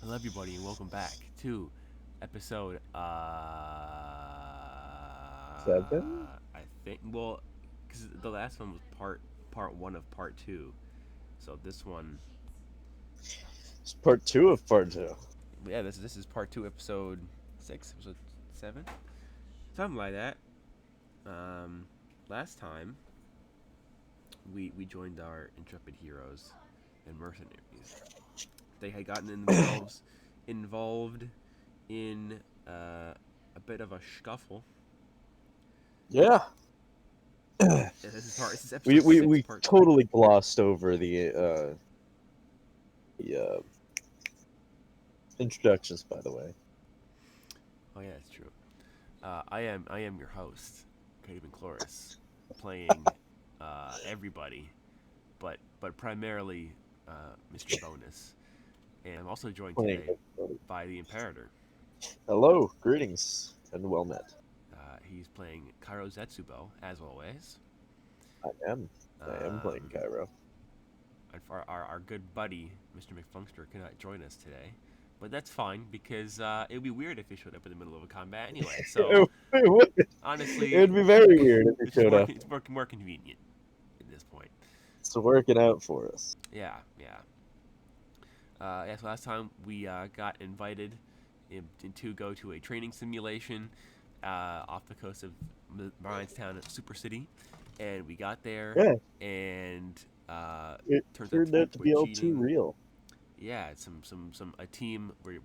Hello, everybody, and welcome back to episode. Seven? I think. Well, because the last one was part one of part two. So this one, It's part two of part two. yeah, this is part two, episode six, episode seven, something like that. Um, Last time we joined our intrepid heroes and mercenaries. They had gotten themselves involved in a bit of a scuffle. Yeah. Yeah, this is part. This is we, episode we six, we part two. totally glossed over the introductions, by the way. Oh yeah, it's true. I am your host, Kode Chloris, playing everybody, but primarily Mr. Bonus, and I'm also joined Playing today everybody. by the Imperator. Hello, greetings, and well met. He's playing Kairo Zetsubo as always. I am. I am playing Um, Cairo. and for our good buddy Mr. McFunkster cannot join us today, but that's fine because it would be weird if he showed up in the middle of a combat anyway. So It honestly, would be very weird if it's it just showed more up. more convenient at this point. It's working out for us. Yeah, yeah. Yeah, so last time we got invited to go to a training simulation off the coast of Bryanstown, Super City, and we got there, Yeah, and it turns out turned to be out to be we're all too cheating. real. Yeah, some a team were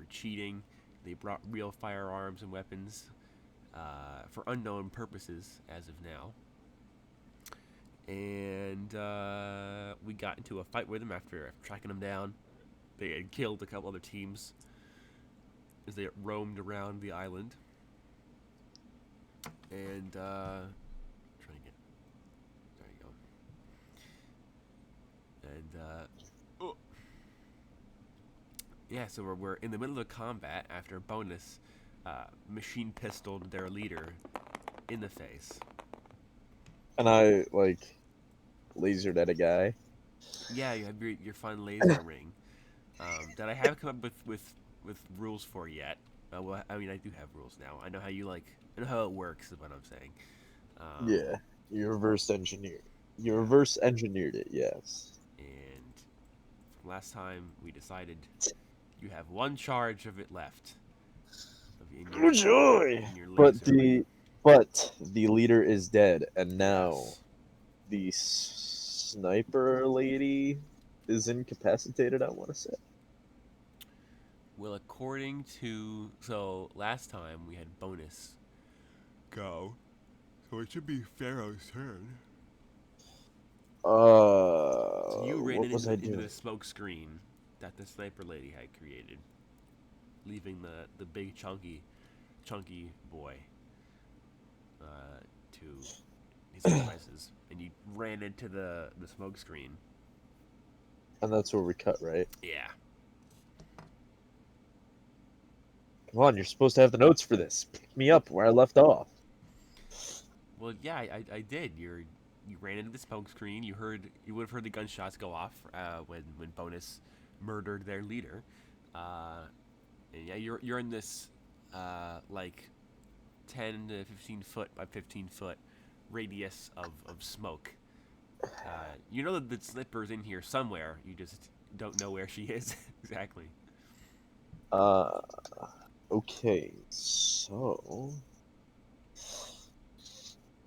cheating. They brought real firearms and weapons for unknown purposes as of now, and we got into a fight with them after tracking them down. They had killed a couple other teams as they roamed around the island. And trying to get there you go. And oh, yeah, so we're in the middle of combat after bonus machine pistoled their leader in the face. And I, lasered at a guy. Yeah, you have your fun laser ring that I haven't come up with rules for yet. Well, I mean, I do have rules now. I know how you like. I know how it works. Is what I'm saying. Yeah, you reverse engineered. You Yeah, reverse engineered it, yes. and from last time we decided you have one charge of it left in Oh your joy! But laser ring. the leader is dead, and now Yes. the sniper lady is incapacitated. I want to say. Well, according to last time we had bonus go, so it should be Pharaoh's turn. So you ran What was I into doing? the smoke screen that the sniper lady had created, leaving the big chunky boy to his own devices, and you ran into the smoke screen. And that's where we cut, right? Yeah. Come on, you're supposed to have the notes for this. Pick me up where I left off. Well, yeah, I did. You ran into the smoke screen. You would have heard the gunshots go off when bonus murdered their leader. Uh, and yeah, you're in this like 10 to 15 foot by 15 foot radius of smoke. You know that the snipper's in here somewhere. You just don't know where she is exactly. Uh, okay, so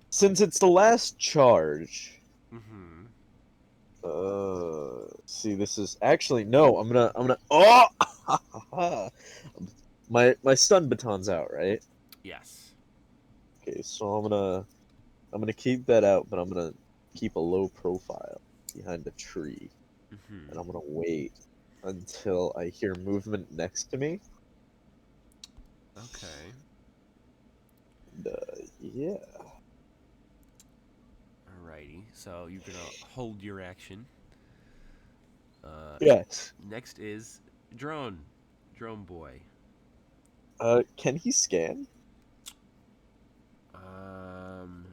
since it's the last charge, Mm-hmm. see, this is actually no. I'm gonna. Oh, my stun baton's out, right? Yes. Okay, so I'm gonna keep that out, but I'm gonna keep a low profile behind a tree, Mm-hmm. and I'm gonna wait until I hear movement next to me. Okay. And, yeah, Alrighty. So you're gonna hold your action. Uh, yes. Next is drone boy. Can he scan? Um,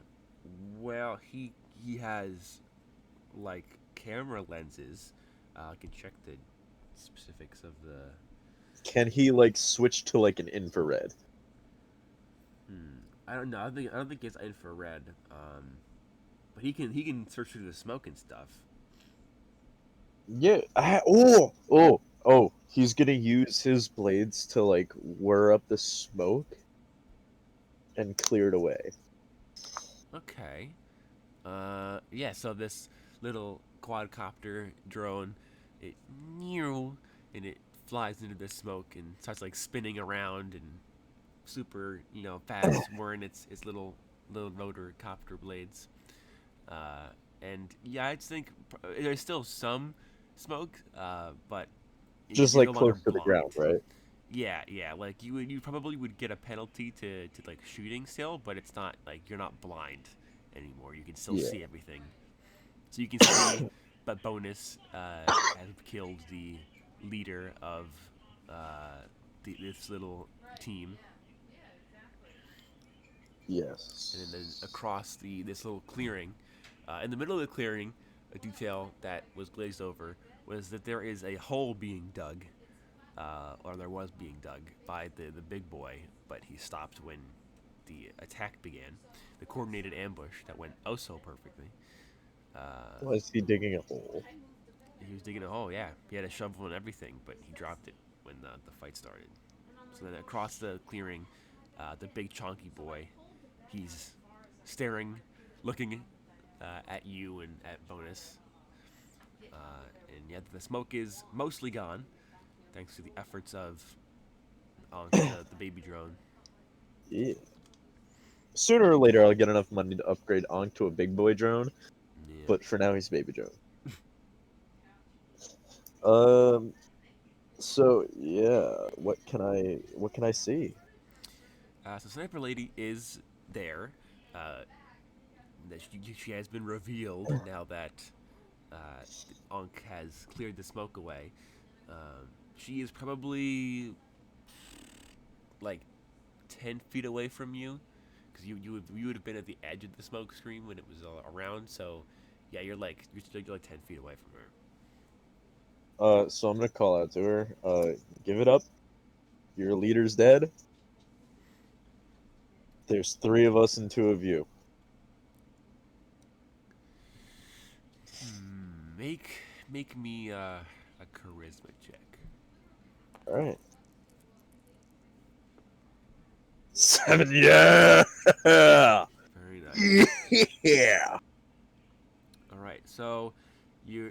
well, he has like camera lenses. I can check the specifics of can he like switch to like an infrared? I don't know. I don't think it's infrared. But he can search through the smoke and stuff. Yeah. He's gonna use his blades to like whir up the smoke and clear it away. Okay. Yeah. So this little quadcopter drone, it and it flies into the smoke and starts like spinning around and super fast, whirring its little rotor copter blades. Uh, and yeah, I think there's still some smoke, but Just you're no like longer close to the ground, blind. right? Yeah. Like you probably would get a penalty to like shooting still, but it's not like you're not blind anymore. You can still Yeah. see everything. So you can see, but bonus has killed the leader of this little team, and then Yes. across this little clearing, in the middle of the clearing, a detail that was glazed over was that there is a hole being dug, or there was being dug by the big boy, but he stopped when the attack began. The coordinated ambush that went oh so perfectly. Uh, Why is he digging a hole? he was digging a hole. Yeah, he had a shovel and everything, but he dropped it when the fight started. So then across the clearing, the big chonky boy, he's staring, looking at you and at bonus. And yeah, the smoke is mostly gone thanks to the efforts of the baby drone. Yeah. Sooner or later, I'll get enough money to upgrade Ankh to a big boy drone, Yeah. but for now, he's baby drone. Um. So yeah, what can I see? So Sniper Lady is there. Uh, that she has been revealed now that Ankh has cleared the smoke away. She is probably like 10 feet away from you, because you would have been at the edge of the smoke screen when it was all around. So yeah, you're like 10 feet away from her. So I'm gonna call out to her. Give it up. Your leader's dead. There's three of us and two of you. Make me a charisma check. All right. 7. Yeah. Very nice. Yeah. All right, so you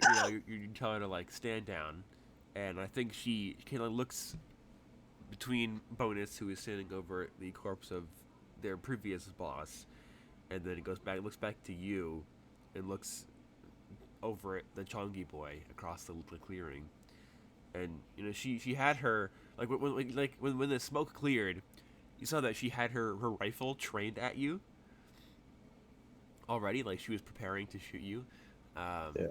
tell her to like stand down, and I think she kind of looks between Bonus, who is standing over the corpse of their previous boss, and then it looks back to you, and looks over at the Chongi boy across the clearing, and she had her when the smoke cleared, you saw that she had her rifle trained at you already, like she was preparing to shoot you. Um, Yeah.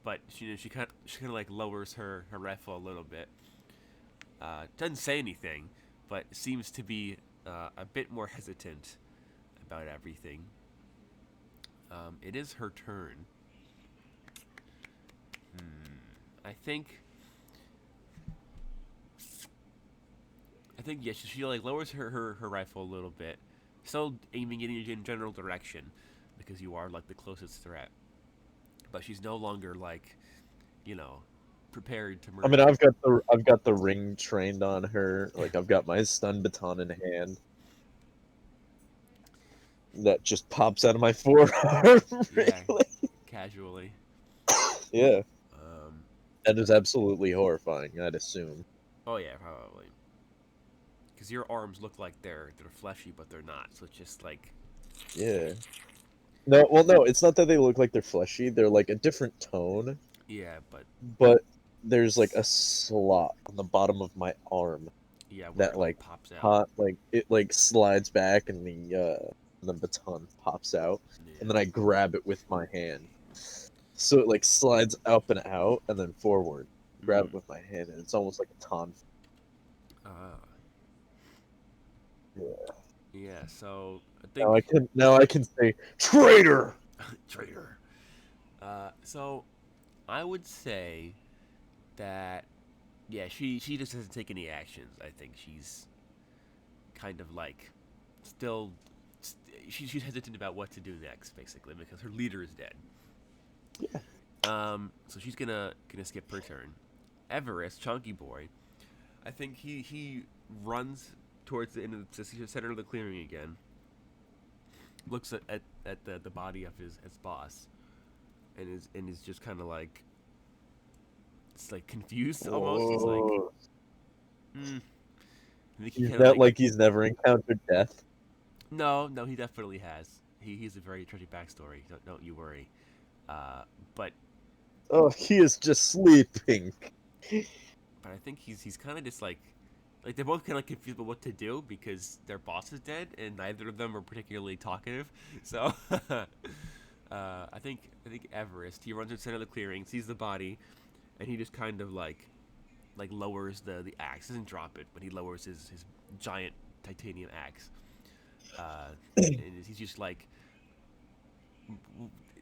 but she kind of like lowers her rifle a little bit. Doesn't say anything, but seems to be a bit more hesitant about everything. It is her turn. I think. Yeah. She like lowers her rifle a little bit, still aiming it in general direction, because you are like the closest threat. But she's no longer like, you know, prepared to I mean, murder. I've got the ring trained on her. Like I've got my stun baton in hand that just pops out of my forearm. Yeah, Really? casually. Yeah. Um, That is absolutely horrifying. I'd assume. oh yeah, probably. Because your arms look like they're fleshy, but they're not. So it's just like, Yeah. No, well, no, it's not that they look like they're fleshy. They're like a different tone, yeah, but but there's like a slot on the bottom of my arm yeah, where that it like like pops out. like it like slides back and the baton pops out, and then Yeah. I grab it with my hand. So it like slides up and out and then forward. Grab it Mm. with my hand, and it's almost like a ton. Uh, Yeah. yeah. So I Now I think can now I can say traitor. traitor. So I would say that Yeah, she just doesn't take any actions. I think she's kind of like still she's hesitant about what to do next, basically, because her leader is dead. Yeah. So she's gonna skip her turn. Everest, Chunky Boy, I think he runs towards the end of the center of the clearing again. Looks at the body of his boss, and is just kind of like it's like confused almost. He's like, Whoa. hmm. I think he Is kind of that like like he's never encountered death? no, he definitely has. He's a very tragic backstory. Don't you worry. Uh, but Oh, he is just sleeping. but I think he's kind of just like they're both kind of confused about what to do because their boss is dead and neither of them are particularly talkative. So I think Everest he runs to the center of the clearing, sees the body, and he just kind of like lowers the axe. Doesn't drop it, but he lowers his giant titanium axe. And he's just like,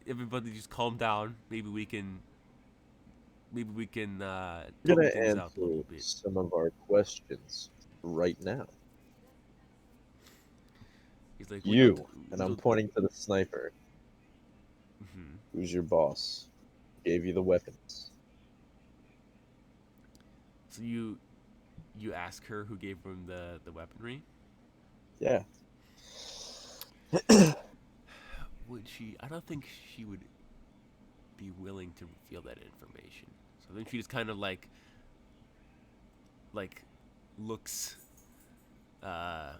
everybody just calm down. Maybe we can We're total gonna things out a answer little bit. some of our questions right now. He's like, You, and we I'm don't. pointing to the sniper. Mhm. Who's your boss? Gave you the weapons. So you ask her who gave him the weaponry. Yeah. Would she? I don't think she would be willing to reveal that information. So then she just kind of like looks uh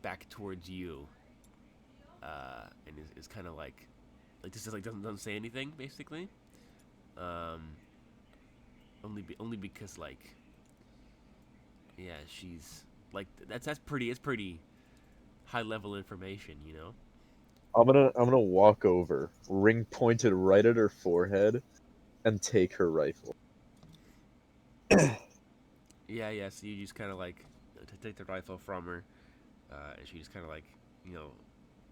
back towards you and is kind of like just like doesn't say anything basically. Um, only because like yeah she's like that's pretty it's pretty high level information, you know. I'm gonna walk over, ring pointed right at her forehead, and take her rifle. Yeah. So you just kind of like to take the rifle from her, and she just kind of like you know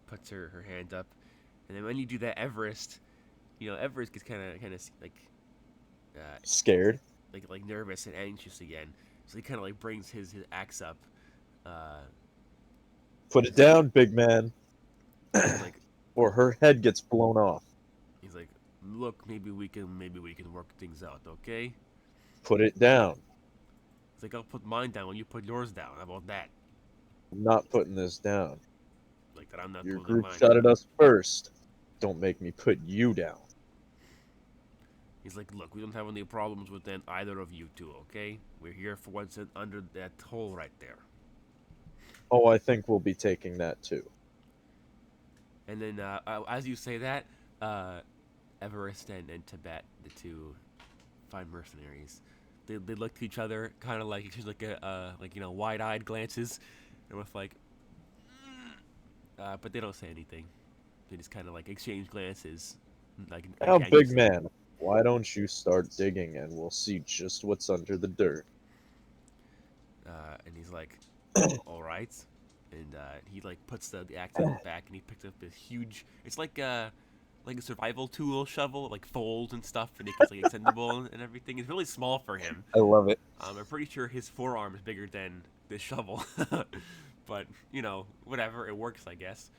puts her hand up, and then when you do that, Everest gets kind of uh, Scared. like nervous and anxious again. So he kind of like brings his axe up. Uh, Put it he's like down, big man, he's like or her head gets blown off. he's like look, maybe we can work things out, okay? Put it down. He's like I'll put mine down when you put yours down. How about that? I'm not putting this down. Like that I'm not Your putting group mine shot at down. us first. Don't make me put you down. He's like, look, we don't have any problems with then either of you two, okay? We're here for what's under that hole right there. Oh, I think we'll be taking that too. And then as you say that, uh, Everest and Tibet, the two fine mercenaries, they look to each other, kind of like just like a like wide-eyed glances, and with like, but they don't say anything. They just kind of like exchange glances, like Now, Yang you big said. man, why don't you start digging and we'll see just what's under the dirt? And he's like, all right. And he like puts the axe on his back, and he picks up this huge. It's like a survival tool shovel, like folds and stuff, and it's like extendable and everything. It's really small for him. I love it. I'm pretty sure his forearm is bigger than this shovel, but whatever, it works, I guess.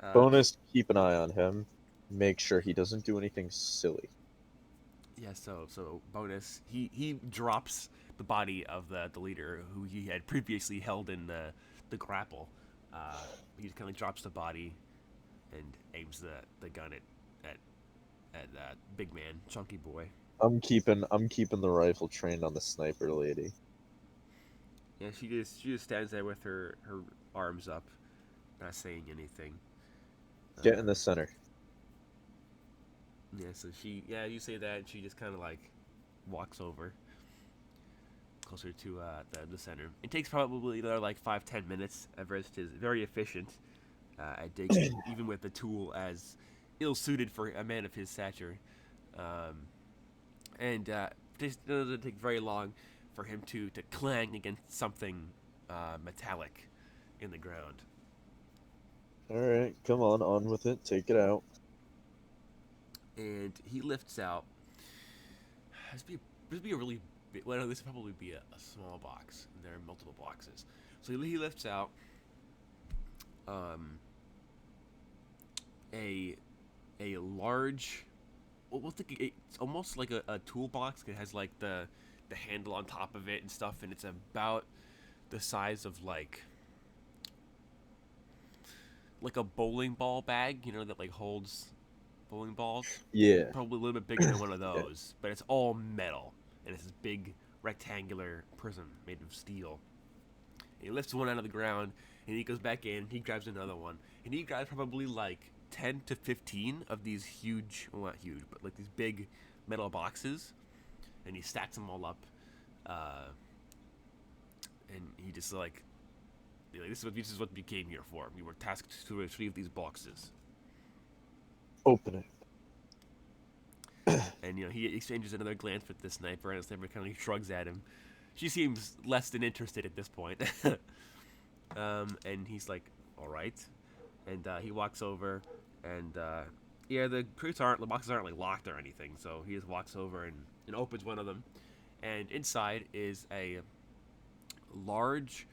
Uh, Bonus, keep an eye on him. Make sure he doesn't do anything silly. yeah. So bonus, he drops the body of the leader who he had previously held in the grapple. He just kind of drops the body and aims the gun at big man, chunky boy. I'm keeping the rifle trained on the sniper lady. Yeah, she just stands there with her arms up, not saying anything. Get in Uh, the center. yeah, so you say that, and she just kind of like walks over closer to the center. It takes probably another like 5-10 minutes. Everest is very efficient at digging, even with the tool as ill-suited for a man of his stature. Um, and it doesn't take very long for him to clang against something metallic in the ground. All right, come on with it. Take it out. And he lifts out. This would be a really Well, this would probably be a small box. There are multiple boxes. So he lifts out um, a a large. Well, we'll think it's almost like a toolbox. It has like the handle on top of it and stuff, and it's about the size of like a bowling ball bag, that like holds bowling balls. Yeah. Probably a little bit bigger than one of Yeah. those, but it's all metal, and it's this big rectangular prism made of steel. And he lifts one out of the ground, and he goes back in. He grabs another one, and he grabs probably like 10 to 15 of these huge, well not huge, but like these big metal boxes, and he stacks them all up, uh, and he just like this is what we came here for. We were tasked to retrieve these boxes. Open And he exchanges another glance with the sniper, and the sniper kind of shrugs at him. She seems less than interested at this point. And he's like, "All right," and he walks over, and yeah, the boxes aren't like locked or anything, so he just walks over and opens one of them, and inside is a large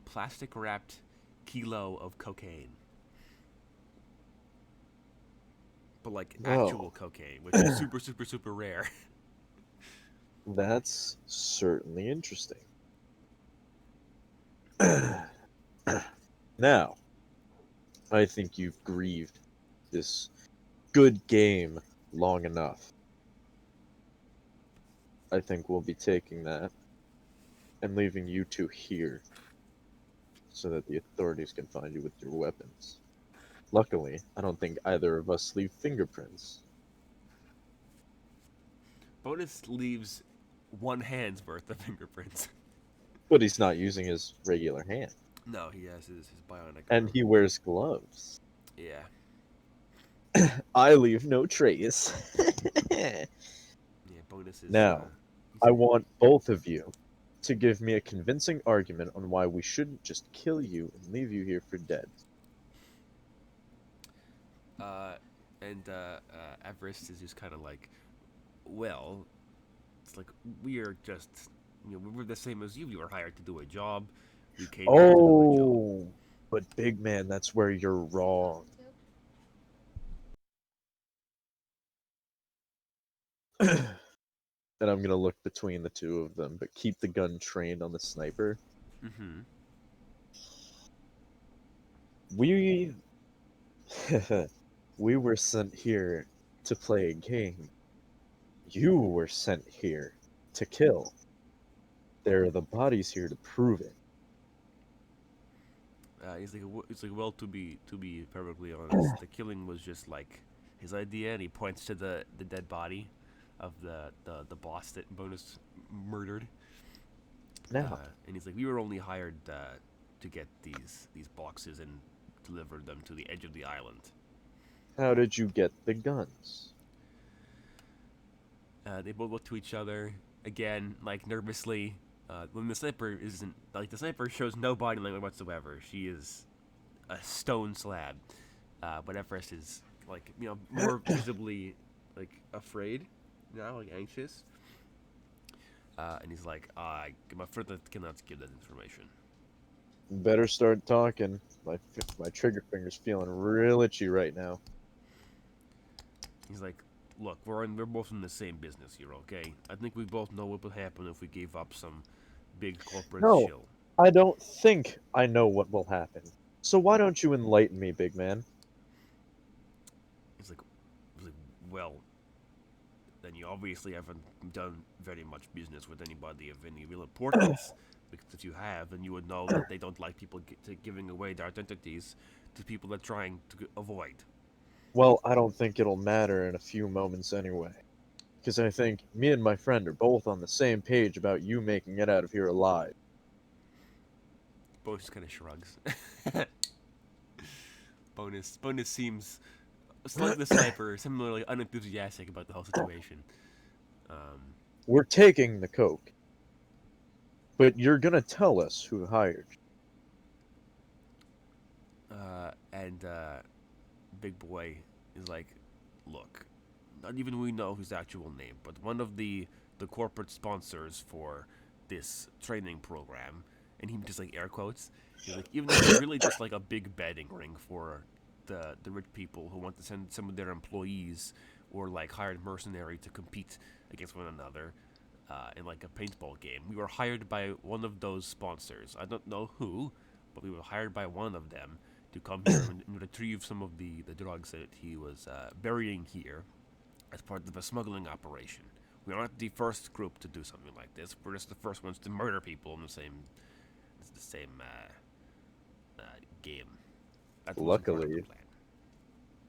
plastic wrapped kilo of cocaine. But like actual Well, cocaine, which is super, super, super rare. that's certainly interesting. Now, I think you've grieved this good game long enough. I think we'll be taking that and leaving you two here so that the authorities can find you with your weapons. Luckily, I don't think either of us leave fingerprints. Bonus leaves one hand's worth of fingerprints. But he's not using his regular hand. No, he has his bionic And arm. he wears gloves. Yeah. I leave no trace. Yeah, bonus is Now, he's I want both of you to give me a convincing argument on why we shouldn't just kill you and leave you here for dead. uh and Everest is just kind of like, well, it's like we are just, we were the same as you. We were hired to do a job. We came here to do a job. Oh, but big man, that's where you're wrong. And I'm gonna look between the two of them, but keep the gun trained on the sniper. Mm-hmm. We we were sent here to play a game. You were sent here to kill. There are the bodies here to prove it. He's like, well, to be perfectly honest, the killing was just like his idea, and he points to the dead body of the boss that Bonus murdered. Now, And he's like, we were only hired to get these boxes and deliver them to the edge of the island. how did you get the guns? They both look to each other again, like nervously. When the sniper shows no body language whatsoever. She is a stone slab. But Everest is like, more visibly like afraid now, like anxious. And he's like, I'm afraid that I cannot give that information. Better start talking. My trigger finger's feeling real itchy right now. He's like, look, we're both in the same business here, okay? I think we both know what would happen if we gave up some big corporate No, shill. I don't think I know what will happen. So why don't you enlighten me, big man? He's like, he's like, well, then you obviously haven't done very much business with anybody of any real importance. Because if you have, then you would know that they don't like people giving away their identities to people they're trying to avoid. Well, I don't think it'll matter in a few moments anyway. Because I think me and my friend are both on the same page about you making it out of here alive. Bonus kind of shrugs. Bonus seems, like the sniper, similarly unenthusiastic about the whole situation. Um, We're taking the coke, but you're gonna tell us who hired you. and Big Boy is like, look, not even we know his actual name, but one of the the corporate sponsors for this training program, and he just like air quotes. He's like, even though it's really just like a big betting ring for the rich people who want to send some of their employees or like hired mercenary to compete against one another in like a paintball game. We were hired by one of those sponsors. I don't know who, but we were hired by one of them to come here and retrieve some of the drugs that he was burying here as part of a smuggling operation. We aren't the first group to do something like this. We're just the first ones to murder people in the same game. That's the most important Luckily, plan.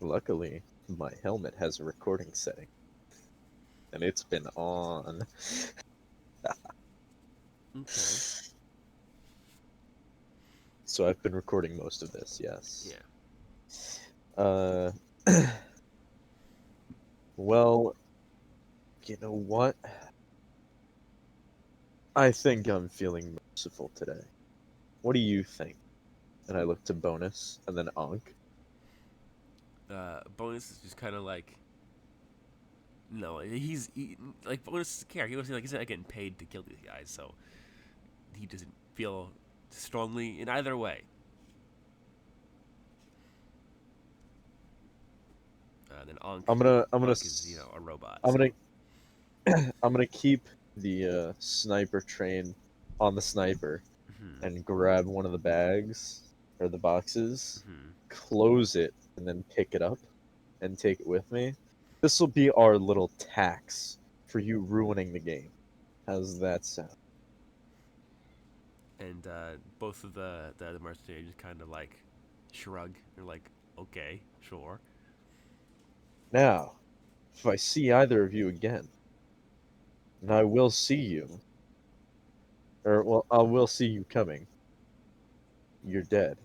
luckily, my helmet has a recording setting, and it's been on. Okay. So I've been recording most of this, yes. Yeah. Uh, well, you know what? I think I'm feeling merciful today. What do you think? And I look to Bonus and then Ankh. Bonus is just kind of like no, like Bonus is a character. He was like he's not getting paid to kill these guys, so he doesn't feel strongly in either way. Then Ankh, I'm gonna, Ankh is a robot, I'm so gonna, I'm gonna keep the sniper train on the sniper hmm and grab one of the bags or the boxes, hmm close it, and then pick it up and take it with me. This will be our little tax for you ruining the game. How's that sound? and both of the mercenaries just kind of like shrug. They're like, okay, sure. Now, if I see either of you again, and I will see you, or well, I will see you coming, you're dead.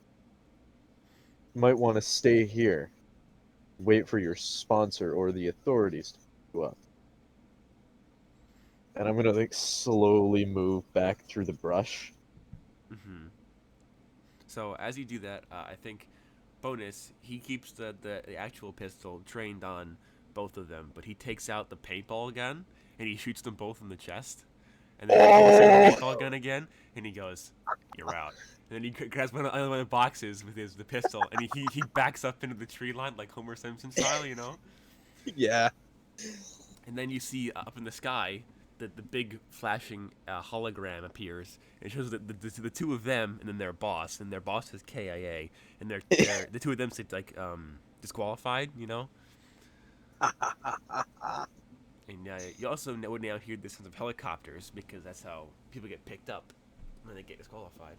You might want to stay here, wait for your sponsor or the authorities to pick you up. And I'm gonna like slowly move back through the brush. hmm So as you do that, I think bonus he keeps the actual pistol trained on both of them, but he takes out the paintball gun and he shoots them both in the chest. And then he picks up the Oh! paintball gun again and he goes, "You're out." And then he grabs one of the boxes with the pistol and he backs up into the tree line like Homer Simpson style, you know. Yeah. And then you see up in the sky that the big flashing hologram appears. And it shows the two of them and then their boss, and their boss is KIA, and they're the two of them say like disqualified, you know. And you also would now hear the sounds of helicopters because that's how people get picked up when they get disqualified.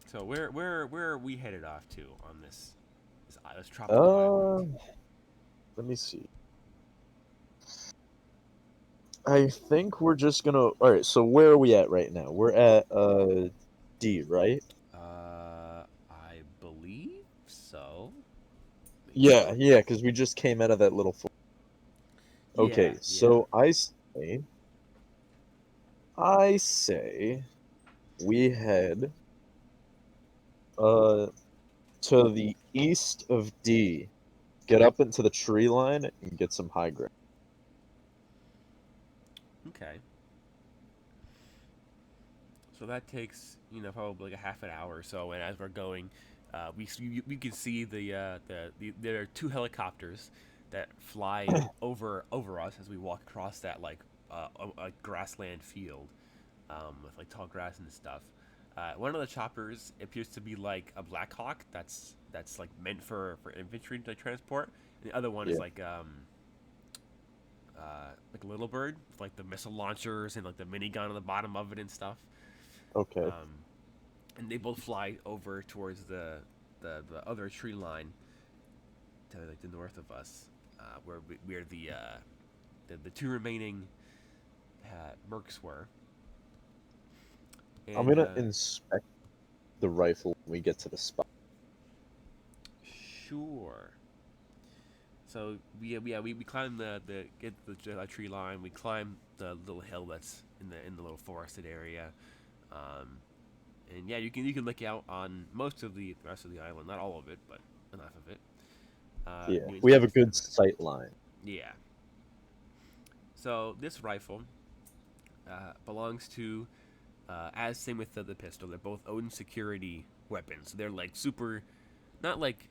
So where are we headed off to on this tropical island? uh, let me see. I think we're just gonna. All right. So where are we at right now? We're at D, right? I believe so. Let me Yeah, check. yeah. Because we just came out of that little. Yeah, Okay. yeah. So I say we head uh to the east of D. Get up into the tree line and get some high ground. Okay. So that takes probably like a half an hour or so, and as we're going, we can see there are two helicopters that fly over us as we walk across that like a grassland field with like tall grass and stuff. One of the choppers appears to be like a Black Hawk that's like meant for infantry to transport. And the other one is Yeah. like a little bird with like the missile launchers and like the minigun on the bottom of it and stuff. Okay. Um, and they both fly over towards the other tree line to like the north of us, where we're the two remaining mercs were. I'm And gonna inspect the rifle when we get to the spot. sure. So we climb the get the tree line. We climb the little hill that's in the little forested area. Um, and yeah, you can look out on most of the rest of the island, not all of it, but enough of it. Yeah, New we have a Intelligence good Amendment. sight line. Yeah. So this rifle belongs to, as same with the pistol, they're both own security weapons. They're like super, not like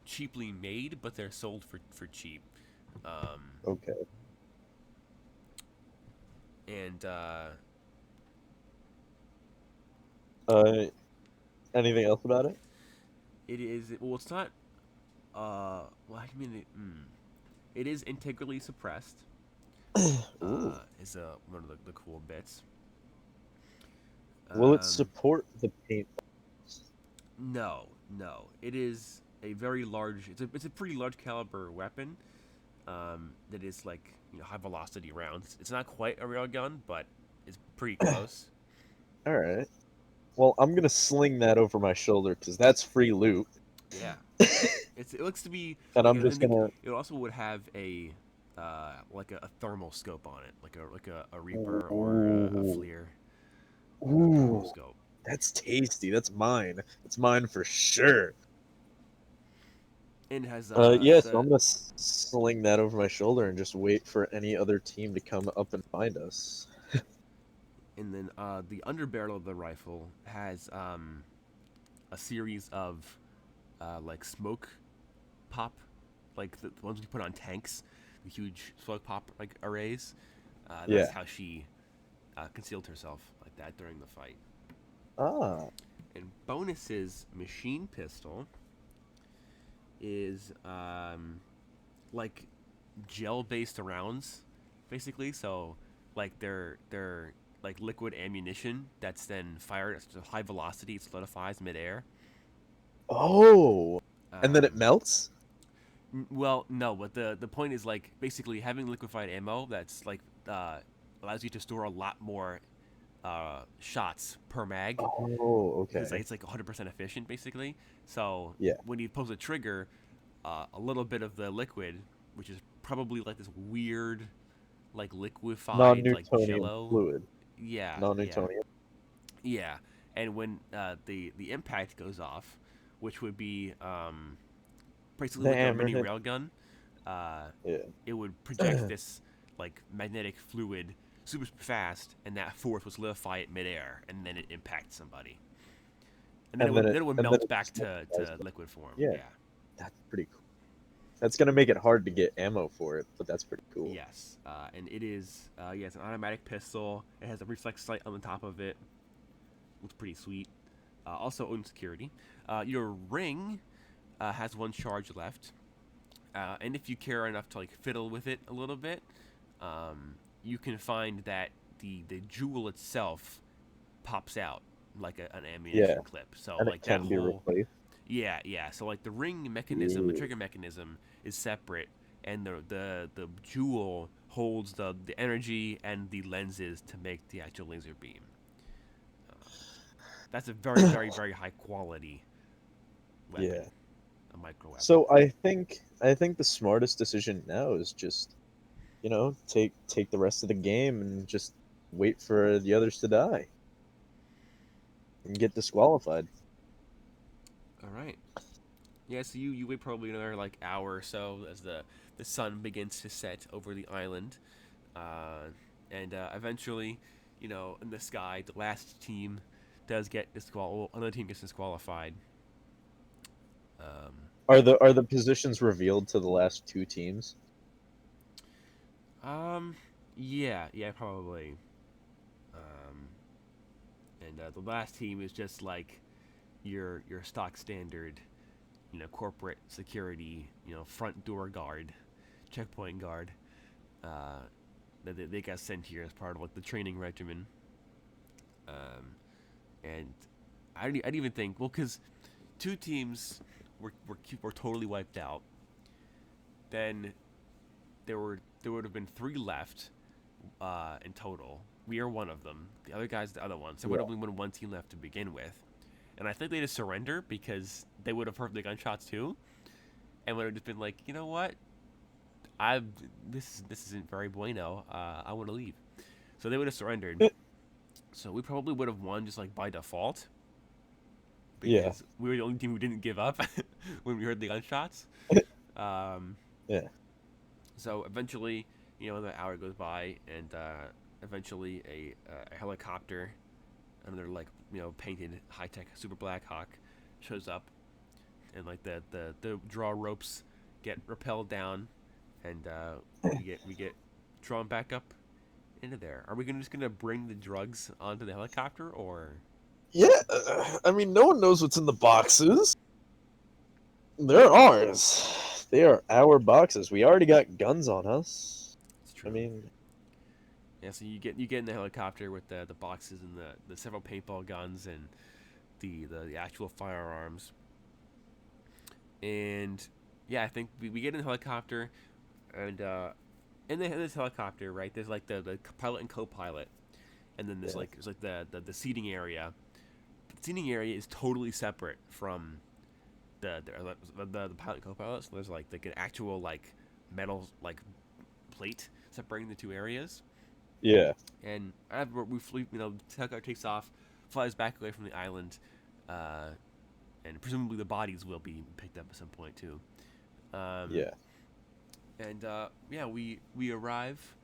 cheaply made, but they're sold for cheap. Um, Okay. and Uh, anything else about it? it is, well, it's not. Well, I mean, it is integrally suppressed. Ooh. Is one of the cool bits. Will it Um, support the paint? no, no, it is a very large. It's a pretty large caliber weapon. That is like high velocity rounds. It's not quite a railgun, but it's pretty close. All right. Well, I'm gonna sling that over my shoulder because that's free loot, Yeah, it looks to be and like, I'm and just then gonna. it also would have a like a thermal scope on it, like a Reaper or a Ooh, FLIR thermal ooh, scope. that's tasty. That's mine. It's mine for sure. And it has Yeah, so the I'm gonna sling that over my shoulder and just wait for any other team to come up and find us. and then the underbarrel of the rifle has a series of like smoke pop, like the ones we put on tanks, the huge smoke pop like arrays. That's Yeah. how she concealed herself like that during the fight. Ah. And Bonus's machine pistol is like gel-based rounds, basically. So like they're like liquid ammunition that's then fired at such a high velocity it solidifies midair. Oh. And then it Um, melts. well, no, but the point is like basically having liquefied ammo that's like allows you to store a lot more shots per mag Oh, because okay. it's like 100% efficient basically. So Yeah. when you pulls a trigger, a little bit of the liquid, which is probably like this weird, like liquefied, like Non-Newtonian jello. fluid. Yeah, yeah, Non-Newtonian. yeah. And when the impact goes off, which would be basically like a The mini hammerhead. railgun, uh, Yeah. it would project this like magnetic fluid super fast, and that force would solidify it midair, and then it impacts somebody, and and then then it it would and then melt it back just multiplies to them. liquid form. Yeah, Yeah. that's pretty cool. That's gonna make it hard to get ammo for it, but that's pretty cool. Yes, and it is yeah, it's an automatic pistol. It has a reflex sight on the top of it. Looks pretty sweet. Also own security. Your ring has one charge left, and if you care enough to like fiddle with it a little bit, you can find that the jewel itself pops out like an Yeah, ammunition clip. So and it like that can be whole replaced. yeah, yeah. So like the ring mechanism, the Ooh. trigger mechanism is separate, and the jewel holds the energy and the lenses to make the actual laser beam. Um, that's a very high quality weapon, Yeah. a micro weapon. So I think the smartest decision now is just take the rest of the game and just wait for the others to die and get disqualified. All right. Yeah, so you wait probably another like hour or so as the sun begins to set over the island, and eventually, in the sky, the last team does get disqualified. Well, another team gets disqualified. Um, Are the positions revealed to the last two teams? um, yeah, yeah, probably. Um, and the last team is just like your stock standard, corporate security, front door guard, checkpoint guard. Uh, that they got sent here as part of like the training regimen. Um, and I didn't even think well because two teams were totally wiped out. Then there would have been three left in total. We are one of them. The other guy's the other one. So there would Yeah. have only been one team left to begin with. And I think they just surrender because they would have heard the gunshots too, and would have just been like, you know what, I this isn't very bueno. I want to leave. So they would have surrendered. So we probably would have won just like by default Yeah. because we were the only team who didn't give up when we heard the gunshots. Um, Yeah. so eventually, the hour goes by, and eventually a helicopter, another like painted high tech Super Black Hawk, shows up, and like the draw ropes get rappelled down, and we get drawn back up into there. Are we just gonna bring the drugs onto the helicopter, or Yeah, I mean, no one knows what's in the boxes. They're ours. They are our boxes. We already got guns on us. it's I true? mean, Yeah, so you get in the helicopter with the boxes and the several paintball guns and the actual firearms. And yeah, I think we get in the helicopter, and in this helicopter, right? There's like the pilot and co-pilot, and then yeah, there's like the seating area. The seating area is totally separate from the pilot and co-pilot. So there's like an actual like metal like plate separating the two areas. yeah. And after we flew, the helicopter takes off, flies back away from the island, uh, and presumably the bodies will be picked up at some point too. Um, Yeah. and yeah, we arrive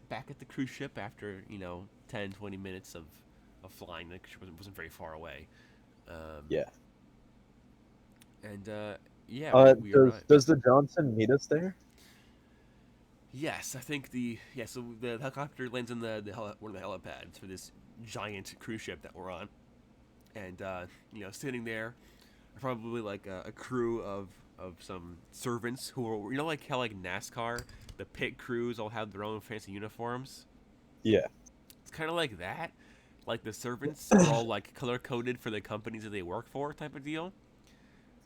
back at the cruise ship after 10, 20 minutes of flying. The cruise ship wasn't very far away. Um, Yeah. and yeah, we Does arrive. does the Johnson meet us there? Yes, I think so the helicopter lands in one of the helipads for this giant cruise ship that we're on, and sitting there are probably like a crew of some servants who are like how like NASCAR, the pit crews all have their own fancy uniforms. Yeah. It's kind of like that. Like the servants are all like color coded for the companies that they work for, type of deal.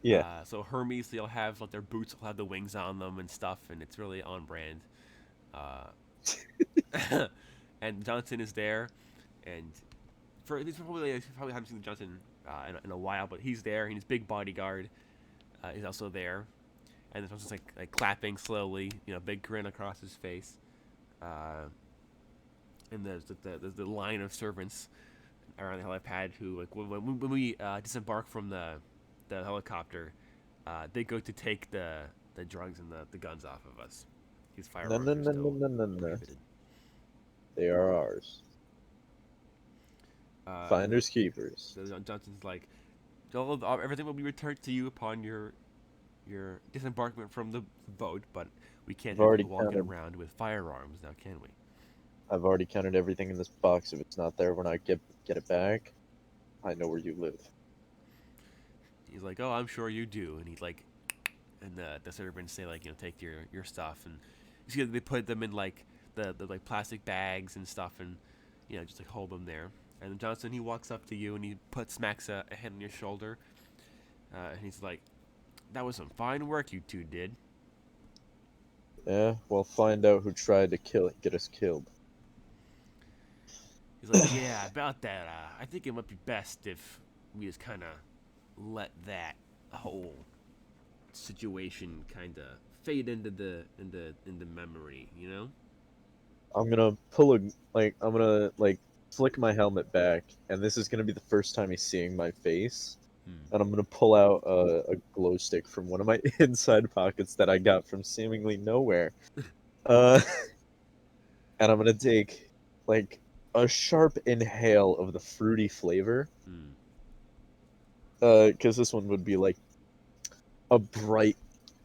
Yeah. So Hermes, they'll have like their boots will have the wings on them and stuff, and it's really on brand. Uh, and Johnson is there, and he's probably haven't seen Johnson in a while, but he's there, and his big bodyguard is also there, and Johnson's like clapping slowly, big grin across his face, uh, and there's the line of servants around the helipad who like when we disembark from the helicopter, they go to take the drugs and the guns off of us. These No, firearms no, are no, no, still no, no, no. prohibited. They are ours. And Finders keepers. so Johnson's like, everything will be returned to you upon your disembarkment from the boat, but we can't I've have you already walking counted. around with firearms now, can we? I've already counted everything in this box. If it's not there when I get it back, I know where you live. He's like, oh, I'm sure you do, and he's like, and the servants say like, take your stuff, and you see that they put them in like the like plastic bags and stuff, and just like hold them there. And then Johnson, he walks up to you and he smacks a hand on your shoulder, and he's like, that was some fine work you two did. Yeah, we'll find out who tried to get us killed. He's like, yeah, about that. I think it might be best if we just kind of let that whole situation kind of fade into memory. I'm gonna pull a I'm gonna flick my helmet back, and this is gonna be the first time he's seeing my face. Hmm. And I'm gonna pull out a glow stick from one of my inside pockets that I got from seemingly nowhere. Uh, and I'm gonna take like a sharp inhale of the fruity flavor. Hmm. Because this one would be like a bright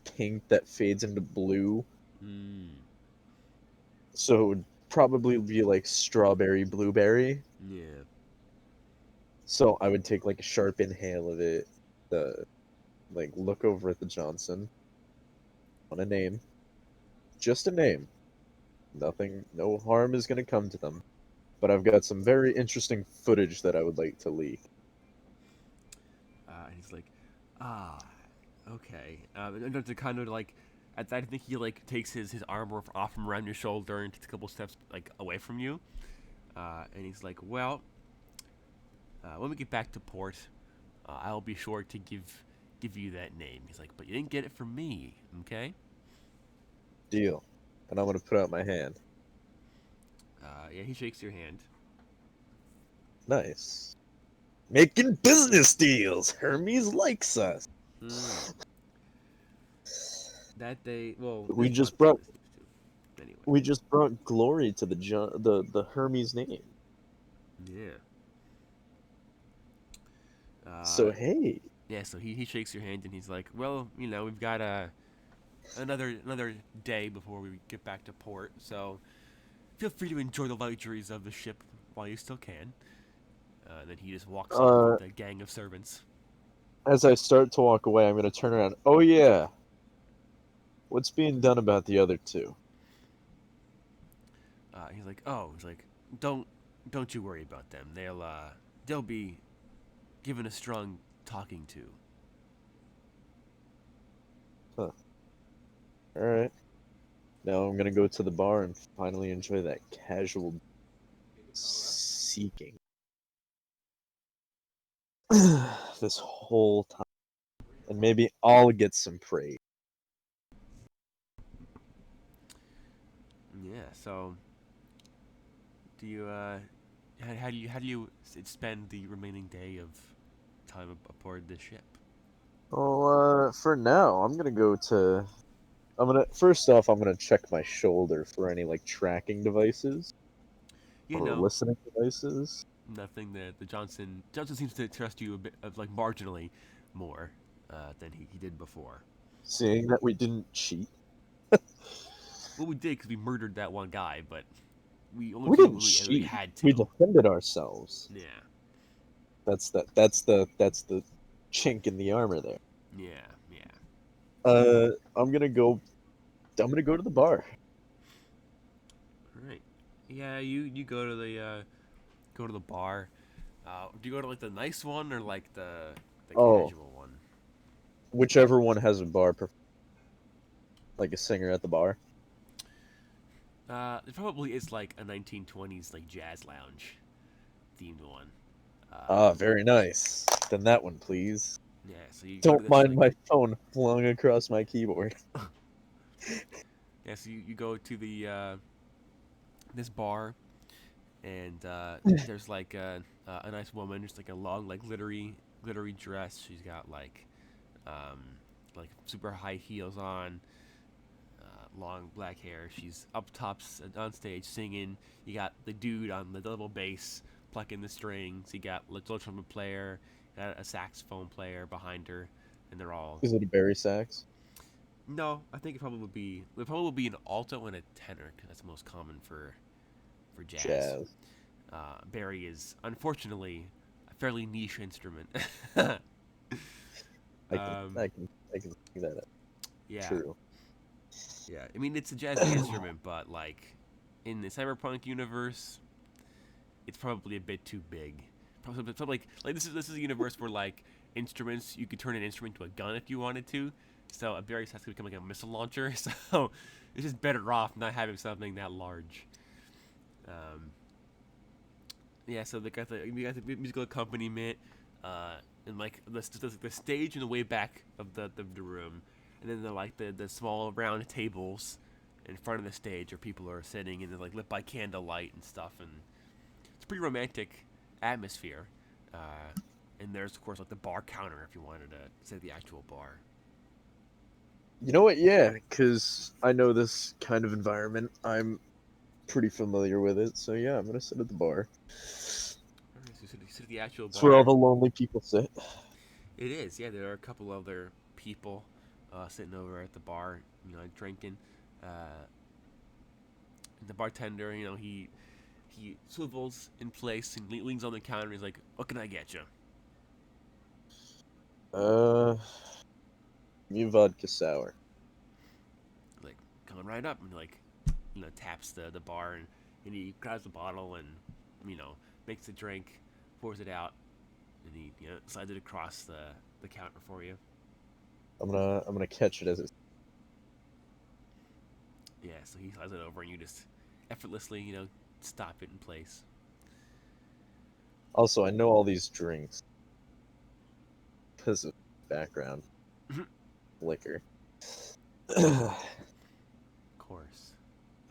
pink that fades into blue. Hmm. So it would probably be like strawberry blueberry. Yeah. So I would take like a sharp inhale of it, look over at the Johnson on a name, just a name. Nothing, no harm is gonna come to them. But I've got some very interesting footage that I would like to leak. And he's like, ah, okay. And to kind of like, at that, I think he like takes his arm off from around your shoulder and takes a couple steps like away from you. And he's like, well, when we get back to port, I'll be sure to give you that name. He's like, but you didn't get it from me, okay? Deal. And I'm gonna put out my hand. Yeah, he shakes your hand. Nice. Making business deals. Hermes likes us. Hmm. That day, well, We this just month in brought this news too. Anyway, we just brought glory to the Hermes name. yeah. So Uh, hey, yeah. So he shakes your hand and he's like, well, we've got another day before we get back to port, so feel free to enjoy the luxuries of the ship while you still can. And then he just walks off uh, with a gang of servants. as I start to walk away, I'm gonna turn around. Oh yeah, what's being done about the other two? He's like, don't don't you worry about them. They'll be given a strong talking to. Huh. All right. Now I'm gonna go to the bar and finally enjoy that casual seeking this whole time, and maybe I'll get some praise. Yeah. So do you how do you spend the remaining day of time aboard this ship? Well, for now, I'm gonna go to. I'm gonna first off, I'm gonna check my shoulder for any like tracking devices You or know, listening devices. nothing that the Johnson seems to trust you a bit of like marginally more than he did before. Seeing that we didn't cheat, Well, we did because we murdered that one guy, but we only we did it didn't when we really cheat. had We to. defended ourselves. Yeah, That's the chink in the armor there. yeah, yeah. I'm gonna go. I'm gonna go to the bar. All right. Yeah, you go to the bar. Do you go to like the nice one or like the Oh, casual one? whichever one has a bar, like a singer at the bar. It probably is like a 1920s like jazz lounge themed one. Ah, Um, very nice. Then that one, please. yeah, so you go to Don't this mind like my phone flung across my keyboard. yeah, so you go to the this bar and there's like a nice woman, just like a long like glittery dress. She's got um, like super high heels on, long black hair. She's up tops on stage singing. You got the dude on the double bass plucking the strings. You got a little trumpet player, got a saxophone player behind her, and they're all. Is it a Barry sax? No, I think it probably would be an alto and a tenor because that's most common for jazz. Jazz. Barry is unfortunately a fairly niche instrument. I can um, I can I can see that. yeah, True. yeah. I mean, it's a jazzy instrument, but like in the cyberpunk universe, it's probably a bit too big. Probably like this is a universe where like instruments you could turn an instrument into a gun if you wanted to. So a Barry has to become like a missile launcher. So it's just better off not having something that large. Um, yeah, so we got the musical accompaniment, and like the stage in the way back of the room, and then the small round tables in front of the stage where people are sitting and they're like lit by candlelight and stuff, and it's a pretty romantic atmosphere. Uh, and there's of course like the bar counter if you wanted to say the actual bar. You know what? Yeah, because I know this kind of environment. I'm pretty familiar with it. So yeah, I'm gonna sit at the bar. Alright, so you sit at the actual It's where all bar. the lonely people sit. It is, yeah. There are a couple other people sitting over at the bar, drinking. Uh, and the bartender, he swivels in place and leans on the counter. And he's like, "What can I get you?" Uh, me vodka sour. Like coming right up and like, taps the bar and he grabs the bottle and you know makes the drink, pours it out, and he slides it across the counter for you. I'm gonna catch it as it. Yeah, so he slides it over and you just effortlessly, stop it in place. Also, I know all these drinks because of background Of liquor. And course.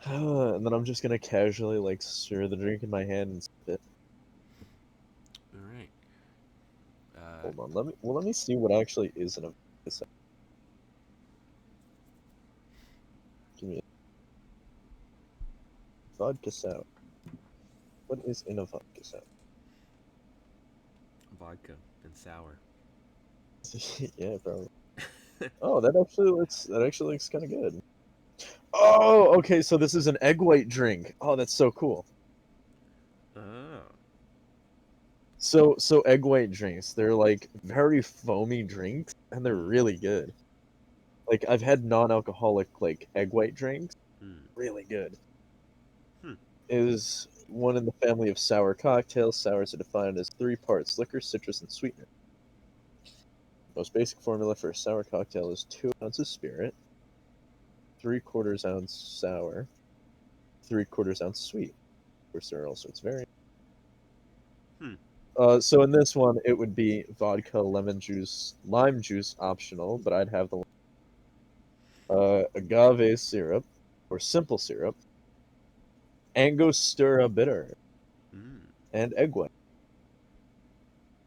then I'm just gonna casually like stir the drink in my hand and sip it. All right. Uh, Hold on, let me see what actually is in a vodka sour. Vodka sour. What is in a vodka sour? Vodka and sour. Yeah, probably. Oh, that actually looks kind of good. Oh, okay. So this is an egg white drink. Oh, that's so cool. Oh. So egg white drinks. They're like very foamy drinks, and they're Hmm. really good. Like I've had non-alcoholic like egg white drinks. Hmm. Really good. Hmm. Is one in the family of sour cocktails. Sours are defined as 3 parts liquor, citrus, and sweetener. Most basic formula for a sour cocktail is 2 ounces spirit, 3/4 ounce sour, 3/4 ounce sweet. Of course, there are all sorts of variants. Hmm. So in this one, it would be vodka, lemon juice, lime juice optional, but I'd have the agave syrup or simple syrup, Angostura bitter, Hmm. and egg white.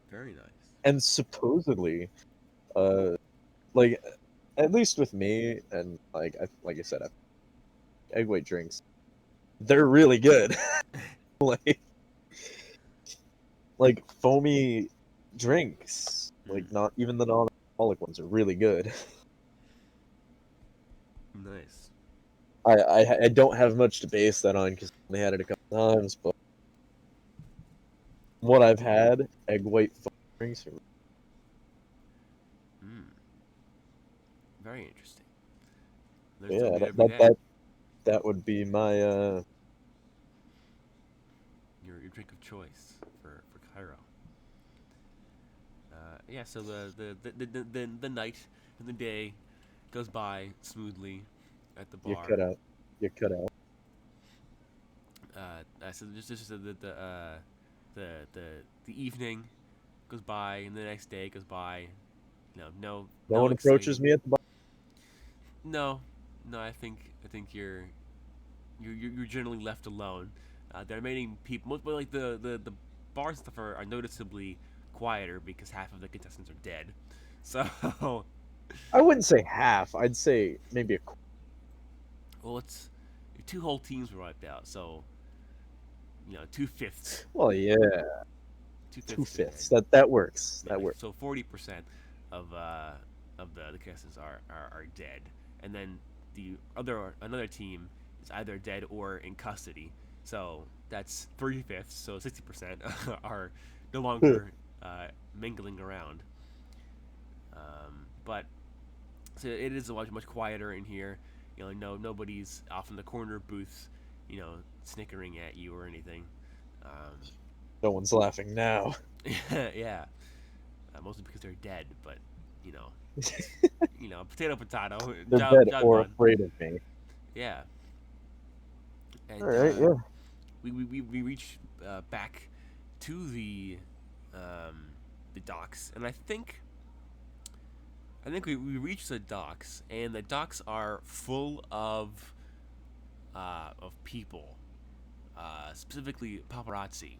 Very nice. And supposedly, uh, like at least with me, and like I said, egg white drinks, they're really good. like like foamy drinks, Hmm. like not even the non-alcoholic ones are really good. Nice. I don't have much to base that on because I only had it a couple times, but what I've had, egg white foam drinks are Hmm. Very interesting. Learn something yeah, new every day. that would be my Your drink of choice for Cairo. Yeah. So the night and the day goes by smoothly at the you bar. cut out you cut out. So just the the the evening goes by and the next day goes by. No No one approaches exciting. me at the bar. No, no. I think you're generally left alone. The remaining people, most, but like the bars and stuff are noticeably quieter because half of the contestants are dead. So, I wouldn't say half. I'd say maybe a well, it's two whole teams were wiped out. So 2/5, well, yeah, 2 2/5 dead. fifths. That works. Yeah, That works. so 40% of the contestants are dead, and then the another team is either dead or in custody. So that's 3/5. So 60% are no longer mingling around. But so it is much quieter in here. Nobody's off in the corner booths, snickering at you or anything. Um, No one's laughing now. yeah, mostly because they're dead. But you know, potato potato, They're job dead job or done. afraid of me. Yeah, All and right, yeah. we reach back to um, the docks, and I think we reach the docks, and the docks are full of people, specifically paparazzi.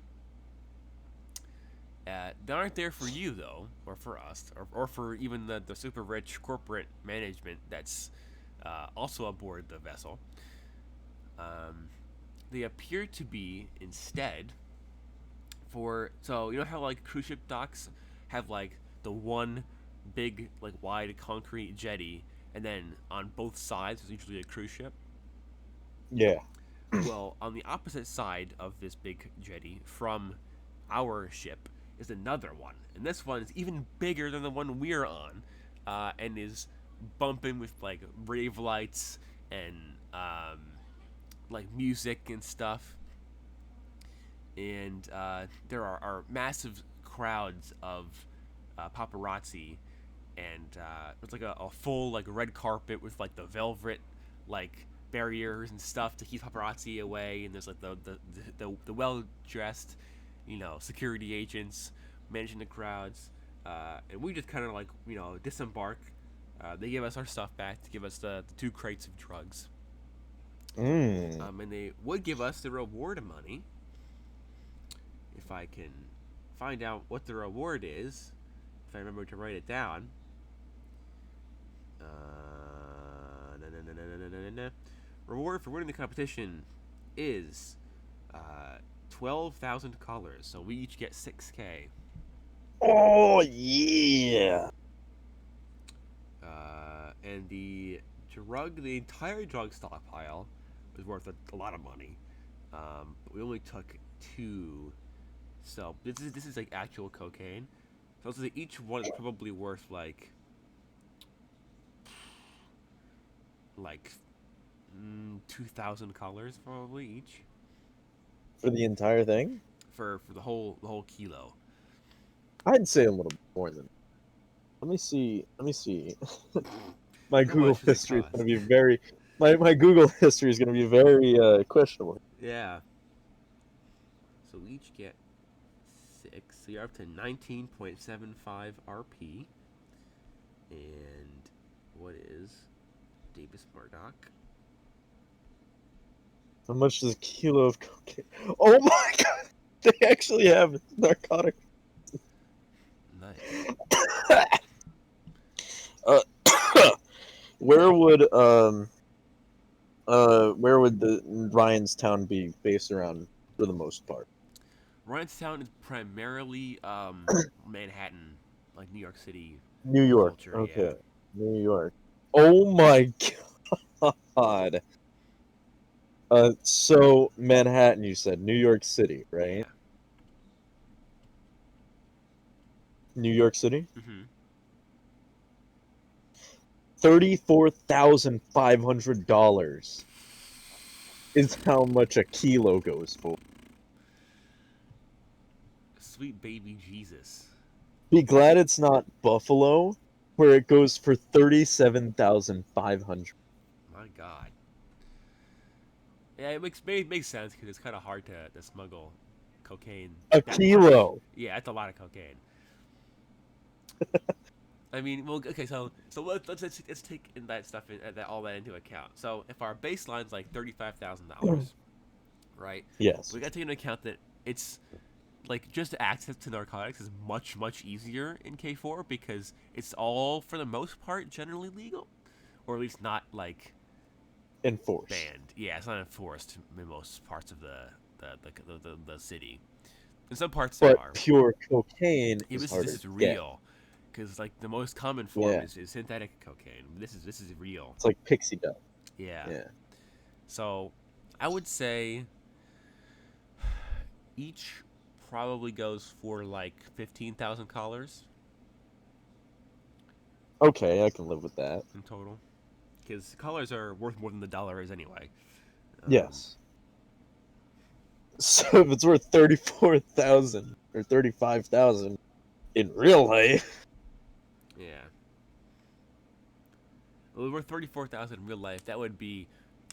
They aren't there for you though, or for us, or for even the super rich corporate management that's also aboard the vessel. Um, they appear to be instead for, so you know how like cruise ship docks have like the one big like wide concrete jetty, and then on both sides there's usually a cruise ship. Yeah. Well, on the opposite side of this big jetty from our ship is another one, and this one is even bigger than the one we're on, and is bumping with like rave lights and like music and stuff. And there are massive crowds of paparazzi, and it's like a full like red carpet with like the velvet like barriers and stuff to keep paparazzi away, and there's like the well dressed security agents managing the crowds, and we just kind of like disembark. They give us our stuff back to give us the 2 crates of drugs, Mm. and they would give us the reward money if I can find out what the reward is, if I remember to write it down. Na, na, na, na, na, na, na, na. Reward for winning the competition is 12,000 colors. So we each get 6K. Oh yeah. And the entire drug stockpile was worth a lot of money. But we only took 2. So this is like actual cocaine. So each one is probably worth like 2,000 colors probably each For the entire thing? for the whole kilo. I'd say a little more than. Let me see. Let me see. My How Google much does it history is cost? going to be very. My Google history is going to be very questionable. Yeah. So we each get 6. So you're up to 19.75 RP. And what is Davis Murdoch? How much does a kilo of cocaine? Oh my god! They actually have narcotic. Nice. uh, where would the Ryan's town be based around for the most part? Ryanstown is primarily Manhattan, like New York City New York. culture. Yeah. Okay. New York. Oh my god. So Manhattan, you said New York City, right? Yeah. New York City. Mm-hmm. $34,500 is how much a kilo goes for. Sweet baby Jesus. Be glad it's not Buffalo, where it goes for 37,500. My God. Yeah, it makes sense because it's kind of hard to smuggle cocaine A that much. kilo. Yeah, that's a lot of cocaine. I mean, well, okay, so let's take in that stuff all that into account. So if our baseline's like $35,000, right? Yes. We got to take into account that it's like just access to narcotics is much easier in K4 because it's all for the most part generally legal, or at least not like Enforced. banned. Yeah, it's not enforced in most parts of the city. In some parts there But are. pure cocaine Yeah, is this harder is to get. real, because like the most common form Yeah. is synthetic cocaine. This is real. It's like pixie dust. Yeah. Yeah. So I would say each probably goes for like 15,000 collars Okay, I can live with that. in total, because collars are worth more than the dollar is anyway. Um, Yes. So if it's worth 34,000 or 35,000 in real life, yeah. Well, we're 34,000 in real life. That would be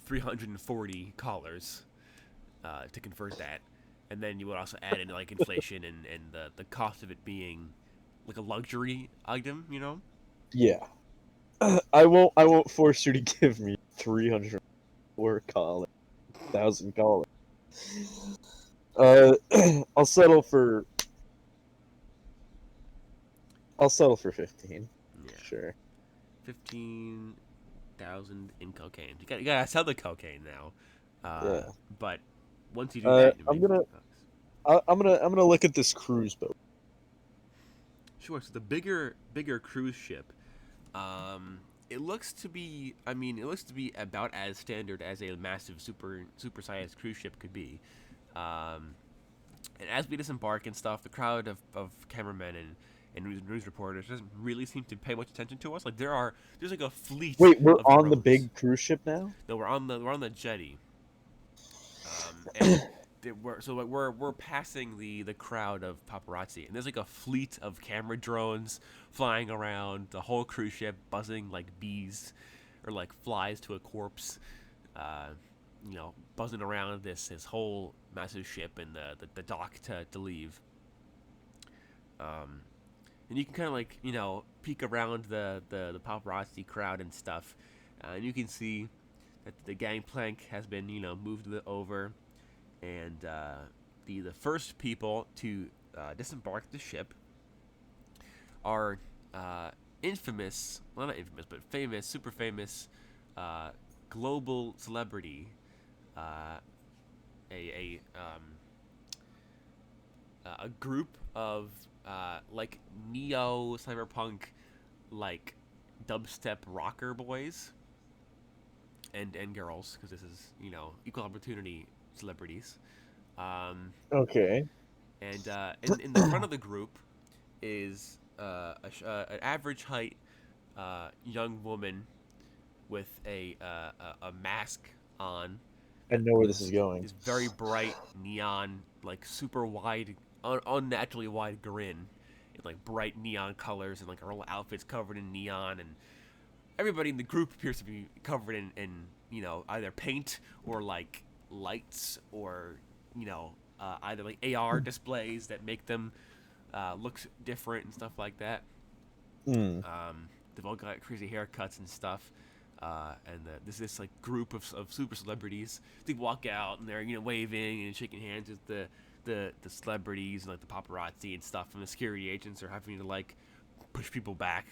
340 collars to convert that, and then you would also add in like inflation and the cost of it being like a luxury item. yeah. I won't force you to give me 300 for college, 1,000 college. Uh, I'll settle for I'll settle for 15. Yeah, Sure. 15,000 in cocaine. You gotta sell the cocaine now, Yeah. but once you do that, you I'm make gonna 50 bucks. I'm gonna look at this cruise boat. Sure. So the bigger cruise ship, um, it looks to be. I mean, it looks to be about as standard as a massive supersized cruise ship could be. Um, and as we disembark and stuff, the crowd of cameramen and news reporters doesn't really seem to pay much attention to us. Like there's like a fleet Wait, we're of on the drones. big cruise ship now? No, we're on the jetty, and we're passing the crowd of paparazzi, and there's like a fleet of camera drones flying around the whole cruise ship, buzzing like bees or like flies to a corpse. Uh, buzzing around this whole massive ship and the dock to leave. Um, and you can kind of like peek around the paparazzi crowd and stuff, and you can see that the gangplank has been moved over, and the first people to disembark the ship are infamous, well not infamous, but famous, super famous, global celebrity, uh, a group of like neo cyberpunk like dubstep rocker boys and girls, because this is equal opportunity celebrities. Um, Okay. and in the front of the group is an average height young woman with a mask on I know where with this is going. this very bright neon, like super wide, unnaturally wide grin, in like bright neon colors, and like her whole outfit's covered in neon, and everybody in the group appears to be covered in either paint or like lights or either like AR displays that make them look different and stuff like that. Hmm. They've all got crazy haircuts and stuff. And there's this like group of super celebrities. They walk out and they're waving and shaking hands with the celebrities and like the paparazzi and stuff. And the security agents are having to like push people back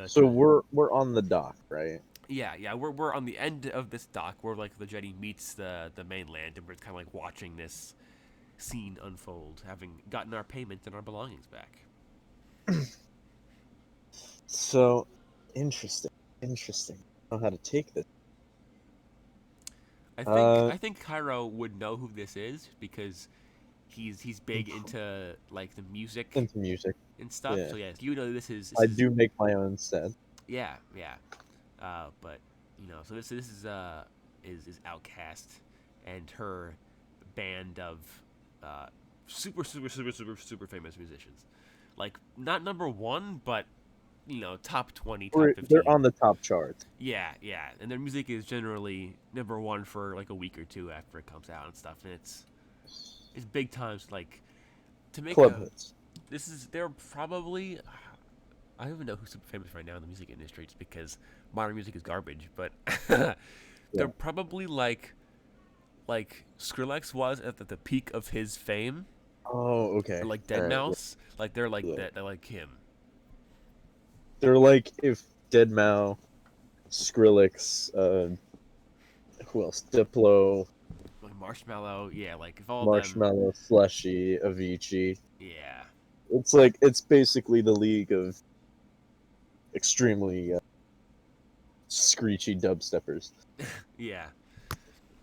So to we're on the dock, right? yeah. We're on the end of this dock where like the jetty meets the mainland, and we're kind of like watching this scene unfold, having gotten our payment and our belongings back. So interesting. Interesting. I don't know how to take this. I think Uh, I think Cairo would know who this is because he's big into like the music into music. and stuff. Yeah. So yeah, you know this I is do make my own set. yeah. But so this is Outcast and her band of uh, super famous musicians. Like not number one, but top 20, top They're 15. on the top charts. Yeah, and their music is generally number one for like a week or two after it comes out and stuff, and it's big times. Like to make Club a hits. this is they're probably I don't even know who's super famous right now in the music industry, just because modern music is garbage. But they're Yeah. probably like Skrillex was at the peak of his fame, Oh, or okay. like All Dead right. Mouse. Like they're like Yeah. that. They're like him. They're like if Deadmau, Skrillex, who else? Diplo, Like Marshmallow. Yeah, like if all of them. Marshmallow, Slushy, Avicii. Yeah, It's basically the league of extremely screechy dubsteppers. yeah.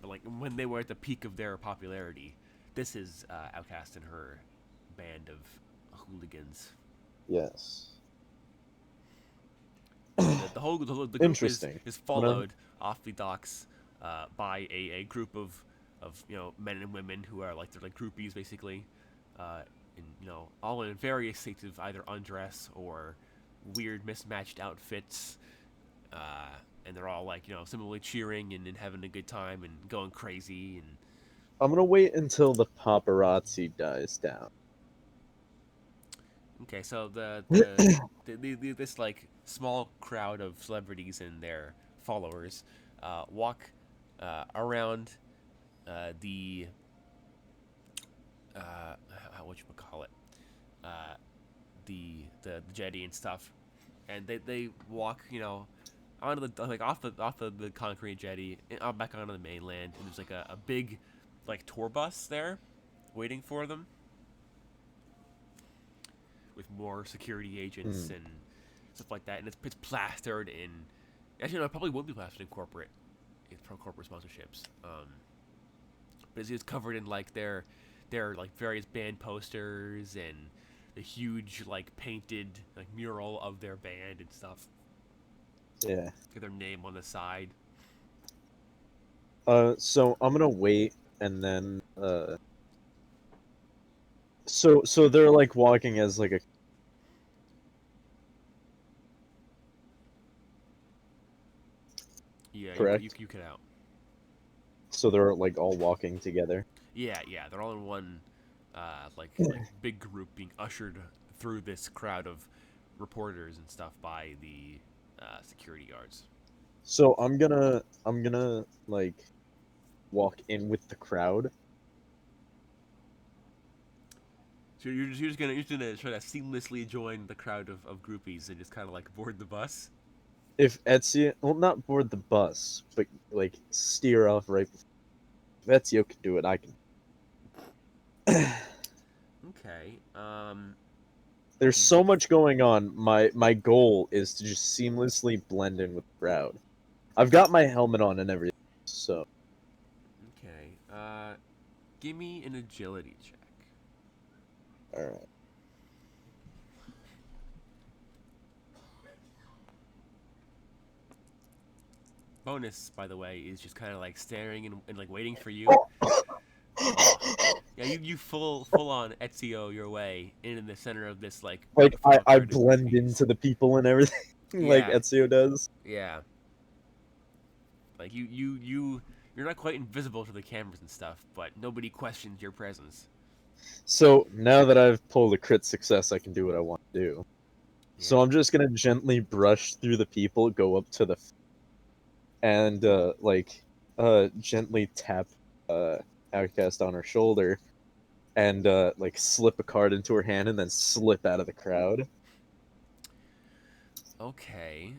But like when they were at the peak of their popularity, this is Outcast and her band of hooligans. Yes. And the group Interesting. is I'm gonna followed off the docks by a group of men and women who are like they're like groupies basically, and all in various states of either undress or weird mismatched outfits, and they're all like similarly cheering and having a good time and going crazy. And I'm gonna wait until the paparazzi dies down. okay, so this like small crowd of celebrities and their followers walk around the what you call it uh, the jetty and stuff, and they walk onto the like off the concrete jetty and back onto the mainland, and there's like a big like tour bus there waiting for them with more security agents Hmm. and stuff like that, and it's plastered in. Actually, no, it probably won't be plastered in corporate. It's pro corporate sponsorships. But it's covered in like their like various band posters and the huge like painted like mural of their band and stuff. Yeah. Get their name on the side. So I'm gonna wait and then so they're like walking as like a Yeah, correct. you cut out. So they're like all walking together. Yeah, they're all in one like big group being ushered through this crowd of reporters and stuff by the security guards. So I'm gonna like walk in with the crowd. So you're just gonna try to seamlessly join the crowd of groupies and just kind of like board the bus. If Ezio, well, not board the bus, but like steer off right. If Ezio can do it, I can. Okay. There's Hmm. so much going on. My goal is to just seamlessly blend in with the crowd. I've got my helmet on and everything, so Okay. Give me an agility check. all right. Bonus, by the way, is just kind of like staring and like waiting for you. Oh, yeah, you full on Ezio your way in the center of this like Like photo I card of blend groupies. into the people and everything, like Yeah, Ezio does. yeah. Like you're not quite invisible to the cameras and stuff, but nobody questions your presence. So now that I've pulled a crit success, I can do what I want to do. So Yeah. I'm just gonna gently brush through the people, go up to the and gently tap uh Outcast on her shoulder and like slip a card into her hand and then slip out of the crowd. Okay.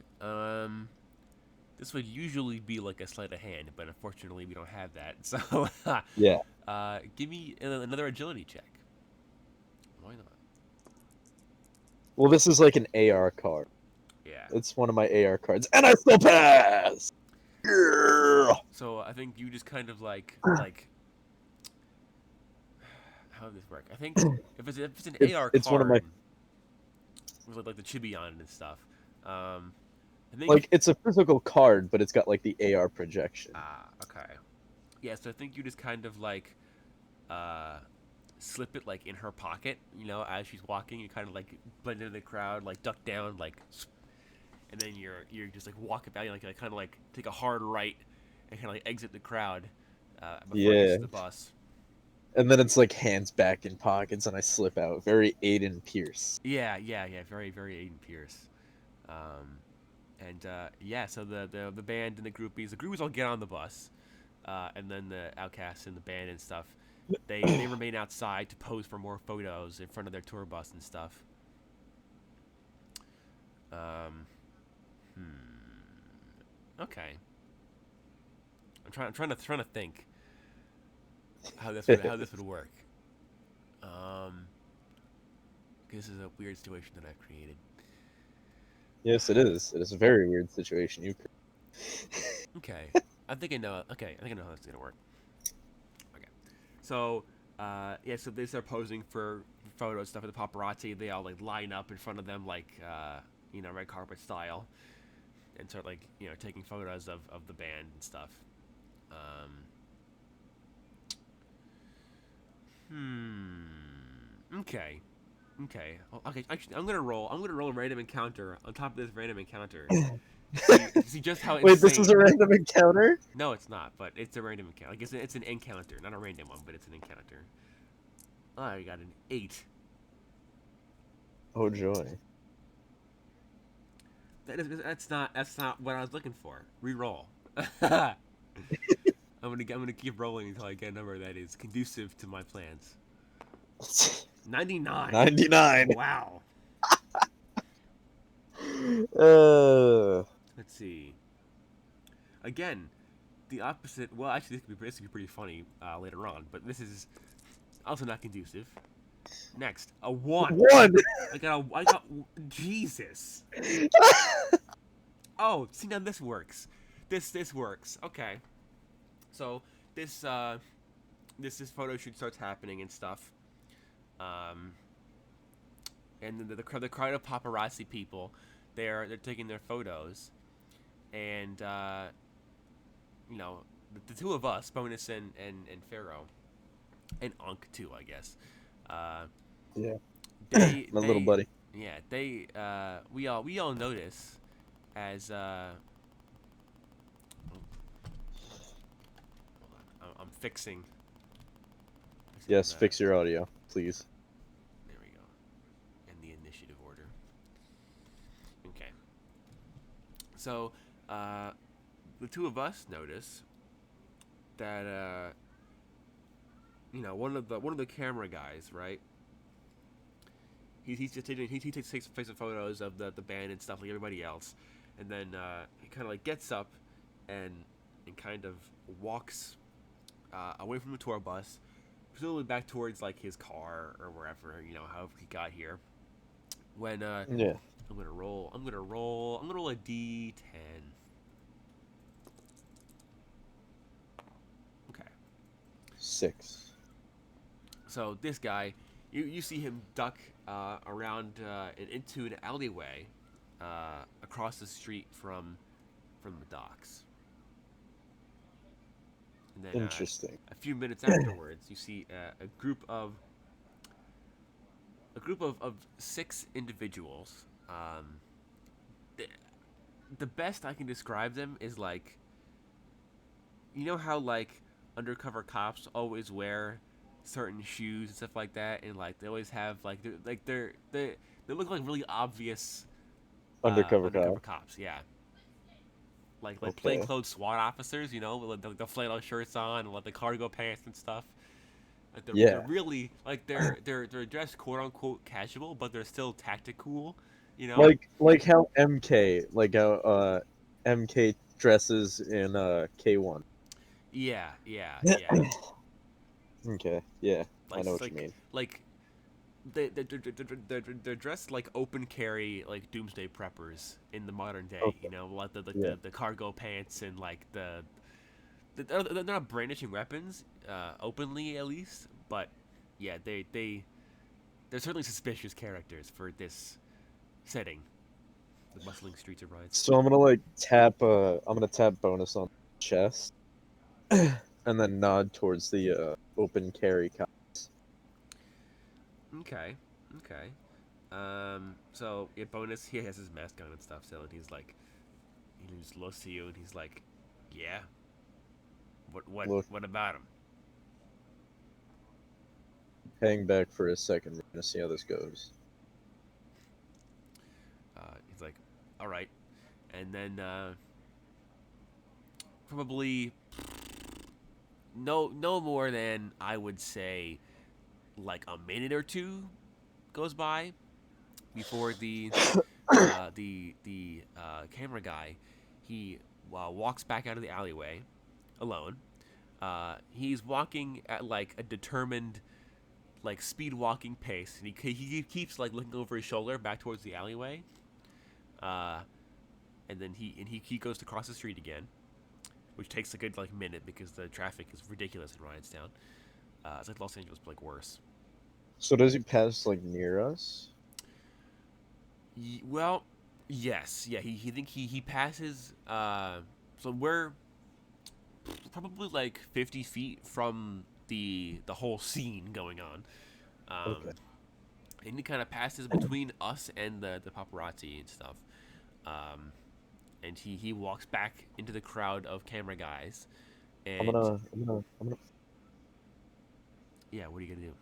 This would usually be like a sleight of hand, but unfortunately we don't have that. So, Yeah. give me another agility check. Why not? Well, this is like an AR card. Yeah. It's one of my AR cards, and I still pass. Yeah. So I think you just kind of like how would this work? I think if it's an It's AR it's one of my card with like the chibi on it and stuff, I like think it's a physical card, but it's got like the AR projection. okay. Yeah, so I think you just kind of like uh slip it like in her pocket, as she's walking. You kind of like blend into the crowd, like duck down, like, and then you're just like walk about, like kind of like take a hard right and kind of like exit the crowd before it gets Yeah. to the bus. And then it's like hands back in pockets, and I slip out. Very Aiden Pierce. Yeah, yeah, yeah. Very, very Aiden Pierce. Um, and yeah, so the band and the groupies all get on the bus, and then the outcasts and the band and stuff, they remain outside to pose for more photos in front of their tour bus and stuff. Um, Okay. I'm trying to think how this would work. Um, this is a weird situation that I've created. Yes, it is. It is a very weird situation. You. Okay, I think I know. Okay, I think I know how this is gonna work. Okay, so yeah, so they start posing for photos stuff with the paparazzi. They all like line up in front of them like red carpet style, and start like taking photos of the band and stuff. Um, Okay. Okay. Well, okay. Actually, I'm gonna roll. I'm gonna roll a random encounter on top of this random encounter. See just how Wait, this is a insane. random encounter? No, it's not. But it's a random encounter. Like it's an encounter, not a random one, but it's an encounter. Oh, I got an 8. Oh joy. That's not what I was looking for. Reroll. I'm gonna keep rolling until I get a number that is conducive to my plans. 99. 99. Wow. Uh, Let's see. Again, the opposite. Well, actually, this could be pretty funny later on, but this is also not conducive. Next, a 1. one. I got Jesus. Oh, see, now this works. This works. Okay, so this this photo shoot starts happening and stuff. Um, and then the crowd of paparazzi people, they're taking their photos, and the two of us, Bonus and Pharaoh, and Unk too, I guess. Uh, Yeah, they my little they buddy. yeah they we all notice as I'm fixing Yes, fix your audio, please. there we go, in the initiative order. Okay, so uh, the two of us notice that one of the camera guys, right? He's just taking he takes photos of the band and stuff like everybody else, and then he kind of like gets up and kind of walks away from the tour bus presumably back towards like his car or wherever, however he got here. When Yeah. I'm gonna roll a D10. Okay. 6. So this guy, you see him duck around and into an alleyway across the street from the docks. And then Interesting. a few minutes afterwards, you see a group of 6 individuals. The, the best I can describe them is like, how like undercover cops always wear certain shoes and stuff like that, and like they always have like they look like really obvious Undercover undercover cop. cops. Yeah, like Okay. plainclothes SWAT officers, with the flannel shirts on and like the cargo pants and stuff. Like they're Yeah. really like they're dressed quote unquote casual, but they're still tactical. You know? Like how MK dresses in K1. Yeah, yeah, yeah. Okay. Yeah. I Like know what you like mean. like they're dressed like open carry like doomsday preppers in the modern day. Okay. Like Yeah. the cargo pants and like they're not brandishing weapons openly at least, but yeah, they're certainly suspicious characters for this setting, the bustling streets of So Rhinestone. I'm gonna tap bonus on the chest and then nod towards the open carry cops. Okay, okay. So yeah, bonus. He has his mask on and stuff. So he's like, he just looks to you and he's like, yeah. Look, What about him? hang back for a second. We're gonna see how this goes. He's like, all right. And then probably no more than I would say like a minute or two goes by before the camera guy he walks back out of the alleyway alone. He's walking at like a determined like speed walking pace, and he keeps like looking over his shoulder back towards the alleyway. Uh, and then he goes to cross the street again, which takes a good like minute because the traffic is ridiculous in Ryanstown. It's like Los Angeles, but like worse. So does he pass like near us? Well, yes, yeah. He passes. So we're probably like 50 feet from the whole scene going on. Okay. And he kind of passes between us and the paparazzi and stuff. Um, and he walks back into the crowd of camera guys. And I'm gonna, yeah, what are you gonna do?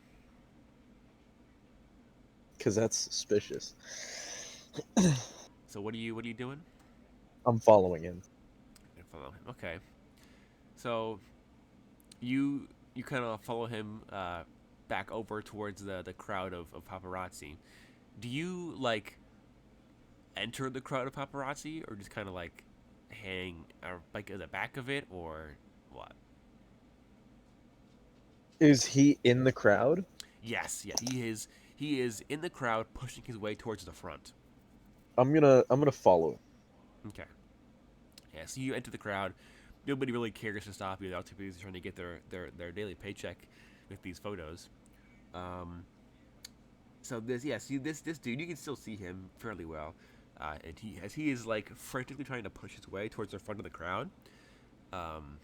because that's suspicious. So what are you doing? I'm following him. You follow him. Okay. So you kind of follow him back over towards the crowd of paparazzi. Do you like enter the crowd of paparazzi, or just kind of like hang or like at the back of it, or what? Is he in the crowd? Yes, yeah, he is. He is in the crowd, pushing his way towards the front. I'm gonna follow him. Okay. Yeah. So you enter the crowd. Nobody really cares to stop you. They're all too busy trying to get their daily paycheck with these photos. Um. So this dude, you can still see him fairly well, and he is like frantically trying to push his way towards the front of the crowd. Um.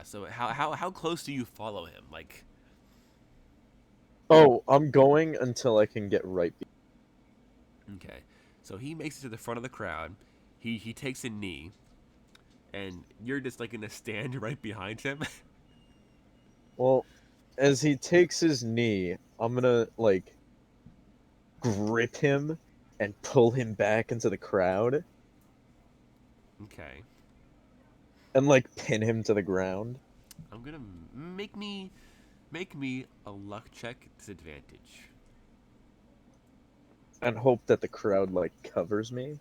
So how close do you follow him? Like, Oh, I'm going until I can get right. okay. So he makes it to the front of the crowd. He takes a knee, and you're just like gonna stand right behind him. Well, as he takes his knee, I'm gonna like grip him and pull him back into the crowd Okay. and like pin him to the ground I'm gonna make me a luck check disadvantage. and hope that the crowd like covers me.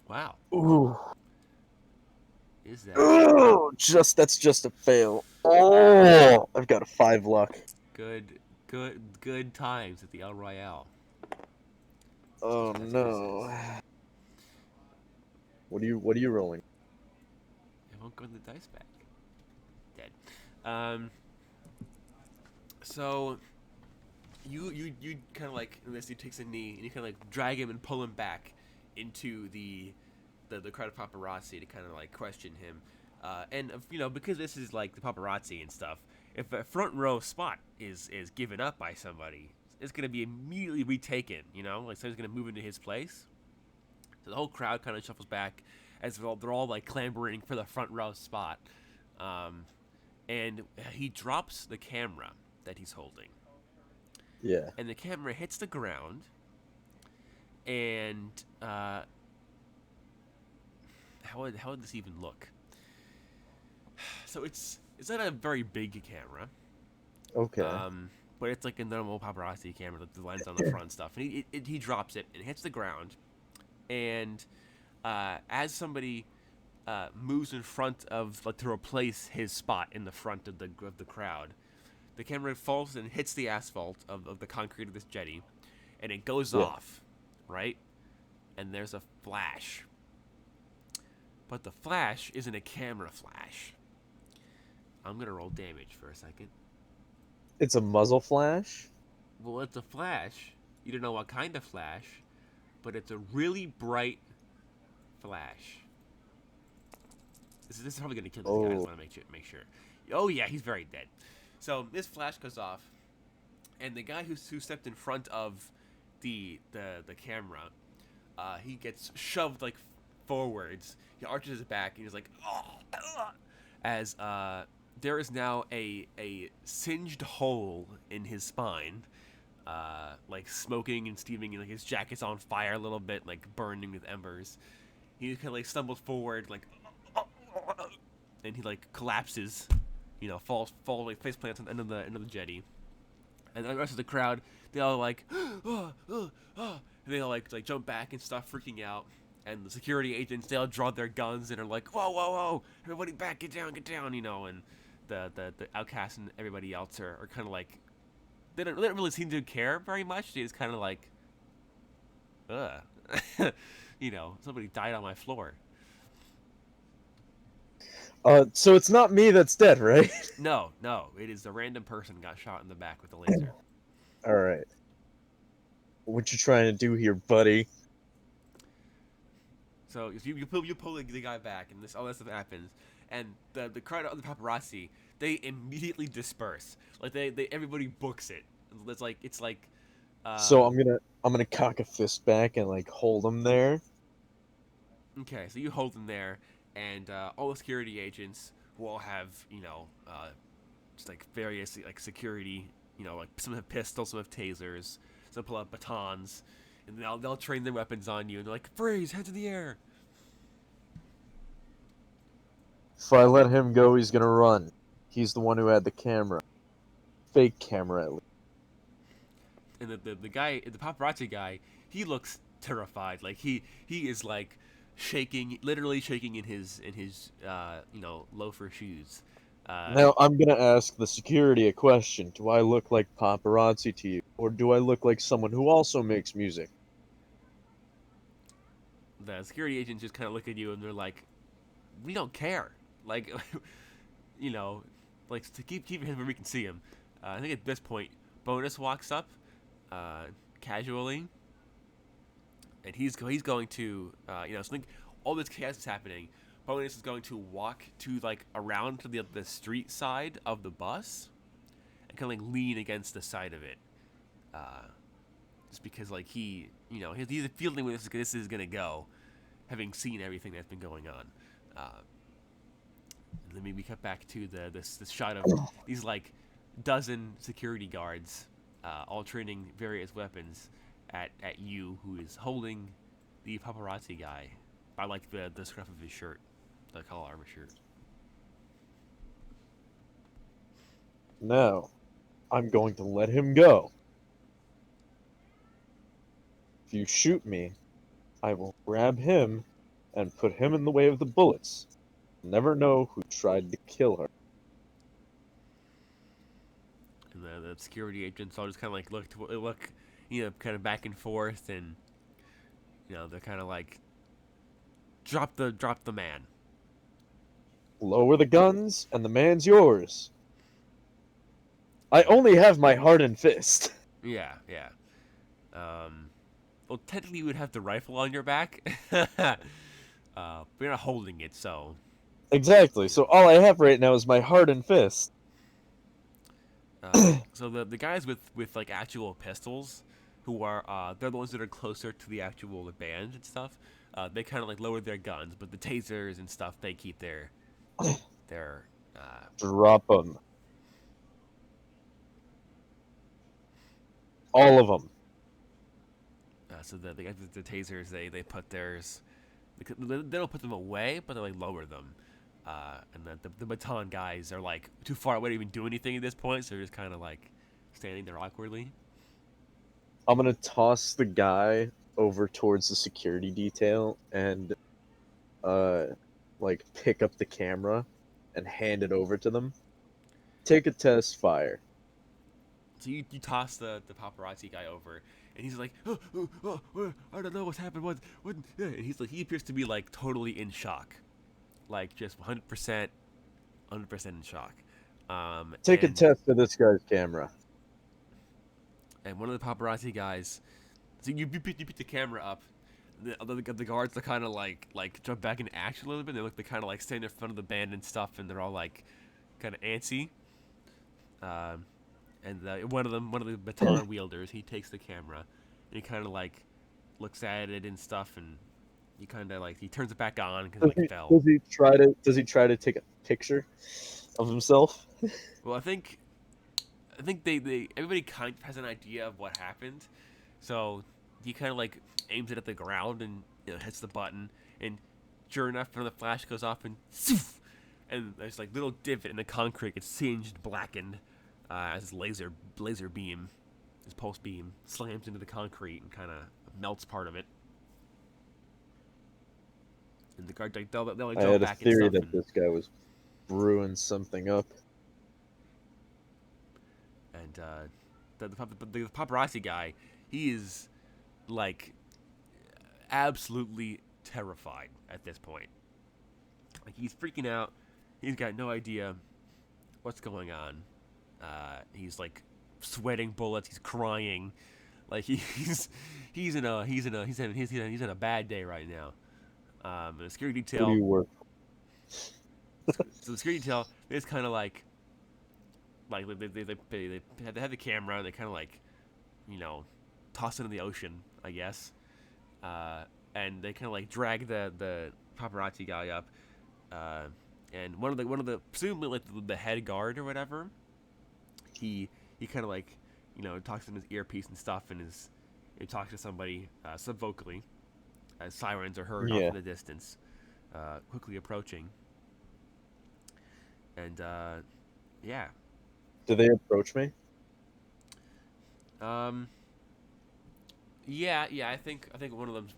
Wow. Ooh. Is that Oh, that's just a fail. Oh, I've got a 5 luck. good times at the El Royale. Oh That's what this no. is. What are you rolling? It won't go in the dice bag. Dead. Um. So you kind of like this dude takes a knee and you kind of like drag him and pull him back into the crowd of paparazzi to kind of like question him. And because this is like the paparazzi and stuff, if a front row spot is given up by somebody, it's gonna be immediately retaken. Like someone's gonna move into his place. So the whole crowd kind of shuffles back as they're all like clamoring for the front row spot. Um, and he drops the camera that he's holding, Yeah. and the camera hits the ground, and how would this even look? So it's not a very big camera, Okay. but it's like a normal paparazzi camera with the lens on the front and stuff. And he drops it and it hits the ground, and as somebody moves in front of like to replace his spot in the front of the crowd, the camera falls and hits the asphalt of the concrete of this jetty, and it goes Yeah. off, right? And there's a flash. But the flash isn't a camera flash. I'm gonna roll damage for a second. It's a muzzle flash? Well, it's a flash. You don't know what kind of flash, but it's a really bright flash. This is probably gonna kill this guy. I just Oh. want to make sure. Oh yeah, he's very dead. So this flash goes off, and the guy who stepped in front of the camera, he gets shoved like forwards. He arches his back and he's like, oh, as there is now a singed hole in his spine, like smoking and steaming, and like his jacket's on fire a little bit, like burning with embers. He kind of like stumbles forward, like, and he like collapses, falls like face plants on the end of the jetty, and the rest of the crowd, they all like, and they all like jump back and start freaking out. And the security agents, they all draw their guns and are like, whoa, whoa, whoa, everybody back, get down, and the outcasts and everybody else are kind of like, they don't really seem to care very much. They just kind of like, ugh, somebody died on my floor. So it's not me that's dead, right? No, it is a random person got shot in the back with a laser. All right. What you trying to do here, buddy? So if you pull the guy back, and all that stuff happens, and the crowd of the paparazzi, they immediately disperse. Like they everybody books it. It's like So uh, I'm gonna cock a fist back and like hold him there. okay, so you hold them there, and all the security agents who all have just like various like security, like some have pistols, some have tasers, some pull out batons, and they'll train their weapons on you, and they're like, freeze, hands in the air. If I let him go, he's gonna run. He's the one who had the camera. Fake camera, at least. And the guy, the paparazzi guy, he looks terrified. Like he is like shaking, literally shaking in his loafer shoes. Uh, Now I'm gonna ask the security a question. Do I look like paparazzi to you, or do I look like someone who also makes music? the security agents just kind of look at you and they're like, "We don't care." Like, you know, like to keep him where we can see him. I think at this point, Bonus walks up, uh, casually, and he's going to something. All this chaos is happening. Bonus is going to walk to like around to the street side of the bus and kind of like lean against the side of it, uh, just because like he's feeling where this is gonna go, having seen everything that's been going on. And then we cut back to this shot of these like dozen security guards, all training various weapons at you, who is holding the paparazzi guy by like the scruff of his shirt, the collar of his shirt. Now, I'm going to let him go. If you shoot me, I will grab him and put him in the way of the bullets. Never know who tried to kill her. And the security agents all just kind of like look, kind of back and forth, and they're kind of like drop the man. Lower the guns, and the man's yours. I And only have my hardened fist. yeah, yeah. Well, technically, you would have the rifle on your back, but you're not holding it, so Exactly. you So know. all I have right now is my hardened fist. So the guys with like actual pistols, who are they're the ones that are closer to the actual band and stuff. They kind of like lower their guns, but the tasers and stuff they keep their Drop them. All of them. so the guys with the tasers they put theirs. They don't put them away, but they like lower them. And the baton guys are like too far away to even do anything at this point, so they're just kind of like standing there awkwardly. I'm gonna toss the guy over towards the security detail and uh like pick up the camera and hand it over to them. Take a test, fire. So you toss the paparazzi guy over, and he's like, I don't know what's happened. What? Yeah. And he appears to be like totally in shock, like just 100% in shock. Um, Take a and test of this guy's camera. and one of the paparazzi guys, so you pick the camera up. The guards are kind of like jump back into action a little bit. They kind of like stand in front of the band and stuff, and they're all like kind of antsy. Um, and one of the baton wielders, he takes the camera, and he kind of like looks at it and stuff, and he kind of like he turns it back on because it Does like he, fell. does he try to take a picture of himself? Well, I think they everybody kind of has an idea of what happened, so he kind of like aims it at the ground and hits the button, and sure enough, when the flash goes off and there's like little divot in the concrete gets singed, blackened, as his laser beam, his pulse beam slams into the concrete and kind of melts part of it. And the guard they'll like I jump had a back and theory stuff, that and this guy was brewing something up. and the paparazzi guy, he is like absolutely terrified at this point. Like he's freaking out. He's got no idea what's going on. He's like sweating bullets. He's crying. Like he's in a bad day right now. And the security Who do detail. you work So the security detail is kind of like they have the camera. And they kind of like you know toss it in the ocean, I guess. And they kind of like drag the paparazzi guy up. Uh, and one of the presumably like the head guard or whatever, he kind of like talks in his earpiece and stuff, and he talks to somebody subvocally as sirens are for? heard off Yeah. in the distance, quickly approaching. And yeah, Do they approach me? um, yeah. I think one of them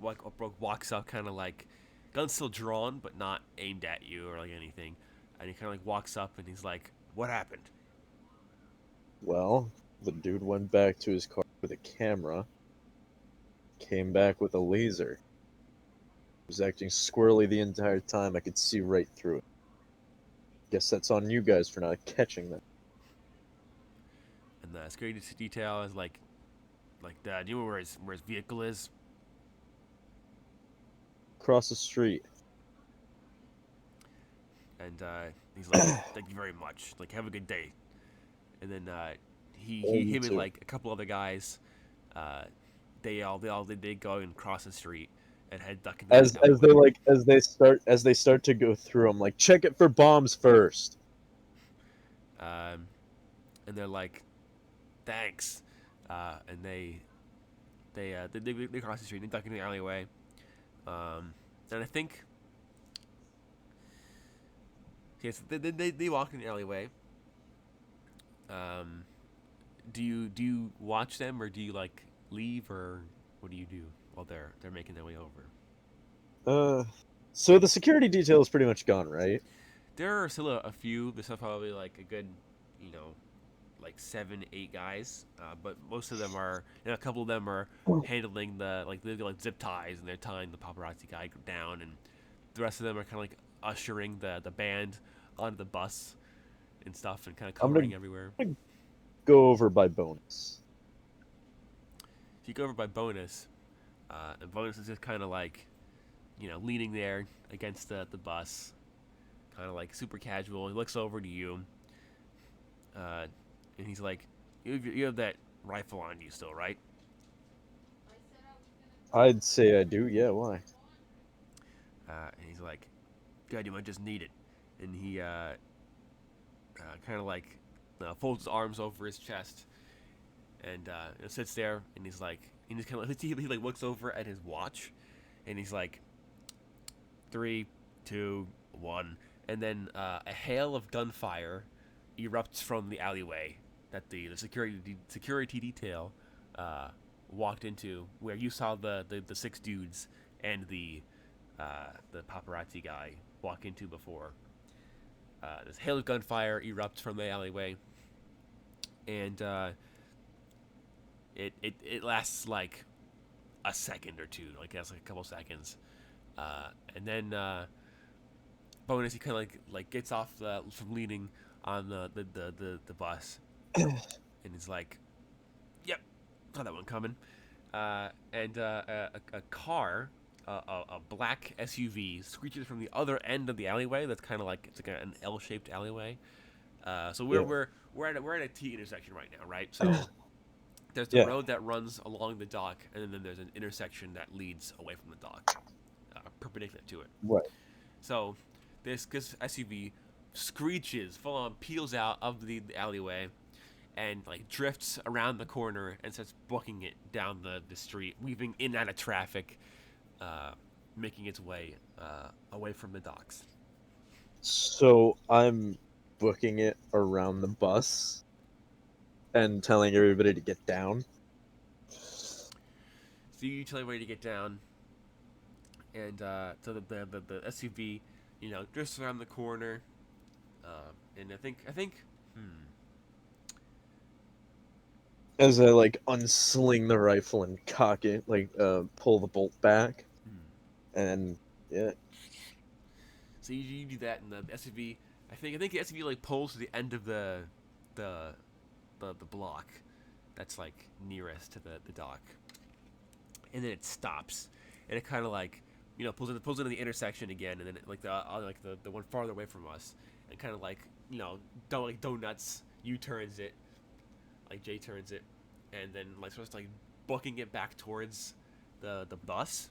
walks up, kind of like gun still drawn, but not aimed at you or like anything. And he kind of like walks up and he's like, "What happened?" Well, the dude went back to his car with a camera, came back with a laser. He was acting squirrely the entire time. I could see right through it. Guess that's on you guys for not catching that. And the security detail is like, do you know where his vehicle is? Across the street. And he's like, "Thank you very much. Like, have a good day." And then You him and too. like a couple other guys, uh, they go and cross the street and head duck into the As they alleyway. like as they start to go through, I'm like, check it for bombs first. Um, and they're like, "Thanks," and they cross the street and they duck into the alleyway. And I think yes, they walk in the alleyway. Um, do you watch them or do you like leave or what do you do while they're making their way over? Uh, So the security detail is pretty much gone, right? There are still a few. There's probably like a good, you know, like 7, 8 guys, but most of them are, and a couple of them are handling the like they do like zip ties and they're tying the paparazzi guy down, and the rest of them are kind of like ushering the band onto the bus and stuff and kind of I'm covering everywhere. gonna go over by bonus. If you go over by Bonus, and Bonus is just kind of like, leaning there against the bus, kind of like super casual. He looks over to you, uh, and he's like, you have that rifle on you still, right? I'd say I do. Yeah, why? And he's like, God, you might just need it. And he kind of like folds his arms over his chest and sits there, and he's like, and he's kind of he like looks over at his watch, and he's like, 3, 2, 1, and then a hail of gunfire erupts from the alleyway that the security detail walked into, where you saw the 6 dudes and the paparazzi guy walk into before. This hail of gunfire erupts from the alleyway, and it lasts like a second or two, like that's like a couple seconds, and then Bonus he kind of like gets off from leaning on the bus, and he's like, "Yep, saw that one coming." And a car, a black SUV, screeches from the other end of the alleyway. That's kind of like it's like an L-shaped alleyway. So we're Yeah. we're we're at a T intersection right now, right? So there's the Yeah. road that runs along the dock, and then there's an intersection that leads away from the dock, perpendicular to it. Right. So this SUV screeches, full on peels out of the alleyway, and like drifts around the corner and starts booking it down the street, weaving in and out of traffic, making its way away from the docks. So I'm booking it around the bus and telling everybody to get down. So you tell everybody to get down, and so the SUV, drifts around the corner, and I think, hmm, As I like unsling the rifle and cock it, like pull the bolt back, hmm. and yeah, So you do that, and the SUV. I think the SUV like pulls to the end of the the block that's like nearest to the dock, and then it stops, and it kind of like pulls into the intersection again, and then like the one farther away from us, and kind of like don't like donuts U turns it, like J turns it, and then like sort of like booking it back towards the bus.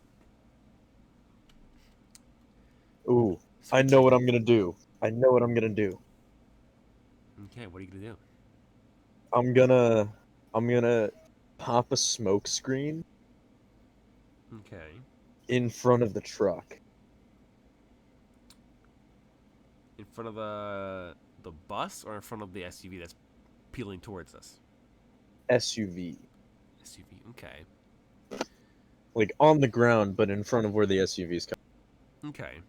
ooh, So I it know keep what I'm gonna do. I know what I'm gonna do. Okay. What are you gonna do? I'm gonna, I'm gonna pop a smoke screen Okay. in front of the truck. In front of the bus or in front of the SUV that's peeling towards us? SUV, SUV. Okay. like on the ground, but in front of where the SUV's coming. Okay.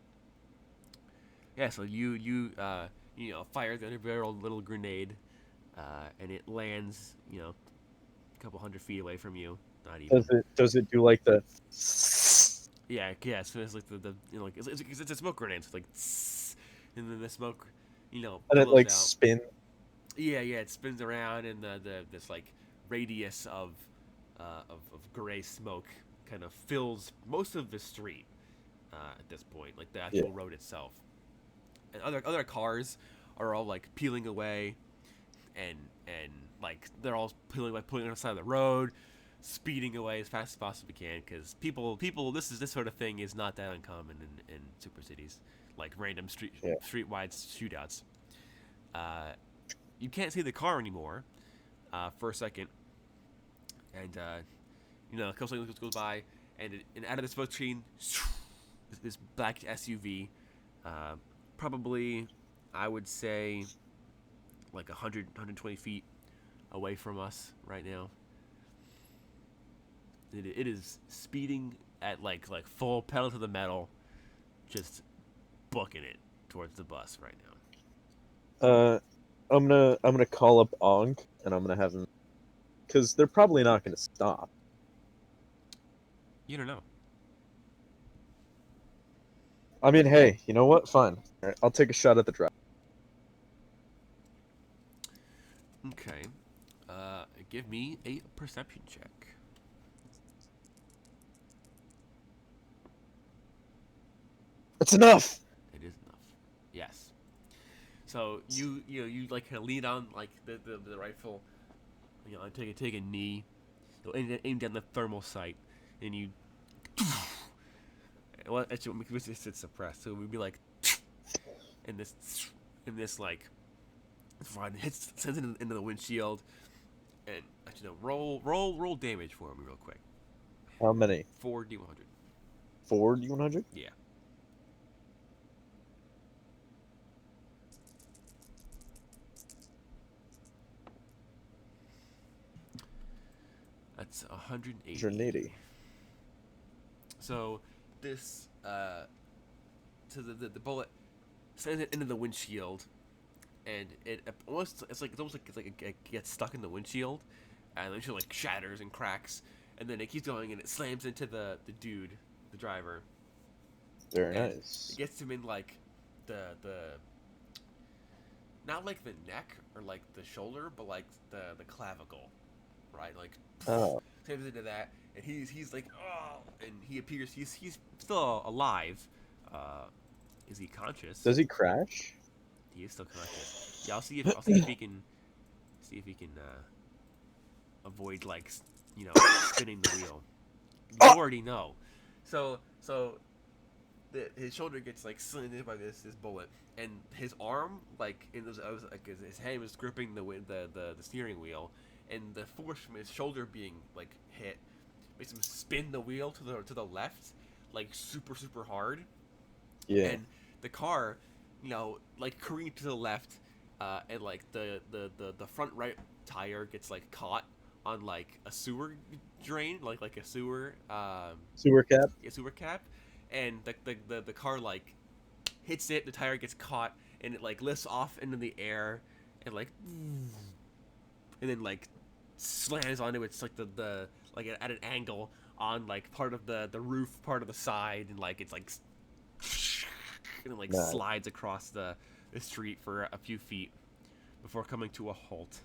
Yeah. So you fire the underbarrel little grenade, and it lands a couple 100 feet away from you. Not even. Does it do like the Yeah. Yeah. So it's like the like it's a smoke grenade. So it's like, tss, and then the smoke, and it billows like out. spin? Yeah. Yeah. It spins around, and the this like radius of gray smoke kind of fills most of the street at this point, like the Yeah. actual road itself. And other cars are all like peeling away, and like they're all peeling like pulling on the side of the road, speeding away as fast as possibly can, because people this sort of thing is not that uncommon in super cities, like random Yeah. streetwide shootouts. Uh, you can't see the car anymore for a second, and a couple seconds goes by, and out of the smoke screen, this black SUV, uh, probably, I would say, like 120 feet away from us right now. It is speeding at like full pedal to the metal, just booking it towards the bus right now. I'm gonna call up Onk and I'm gonna have him, because they're probably not gonna stop. You don't know. I mean, hey, you know what? Fine. All right, I'll take a shot at the drive. Okay. Give me a perception check. That's enough. It is enough. Yes. So you like kind of lean on like the rifle. Take a knee. You'll aim down the thermal sight, and you. Well, actually, it's suppressed, so it would be like, and this like, rod hits sends it into the windshield, and actually no, roll damage for me real quick. How many? 4d100. 4D100? Yeah. That's 180. 180. So this so the bullet sends it into the windshield, and it's almost like it gets stuck in the windshield, and the windshield like shatters and cracks, and then it keeps going and it slams into the dude, the driver. Very And nice. it gets him in like the not like the neck or like the shoulder, but like the clavicle, right? Like Oh. slams into that, and he's like, oh, and he appears he's still alive. Is he conscious? Does he crash? He is still conscious. Yeah, I'll see if he can avoid like spinning the wheel. You Oh! already know. So his shoulder gets like slanted by this bullet, and his arm like his hand was gripping the steering wheel, and the force from his shoulder being like hit makes him spin the wheel to the left, like super hard. Yeah. And the car, like careened to the left, and like the front right tire gets like caught on like a sewer drain, like a Sewer cap? sewer cap, and the car like hits it, the tire gets caught, and it like lifts off into the air, and like, and then like slams onto it's like the like at an angle on like part of the roof, part of the side, and like it's like and it like Nice. slides across the street for a few feet before coming to a halt.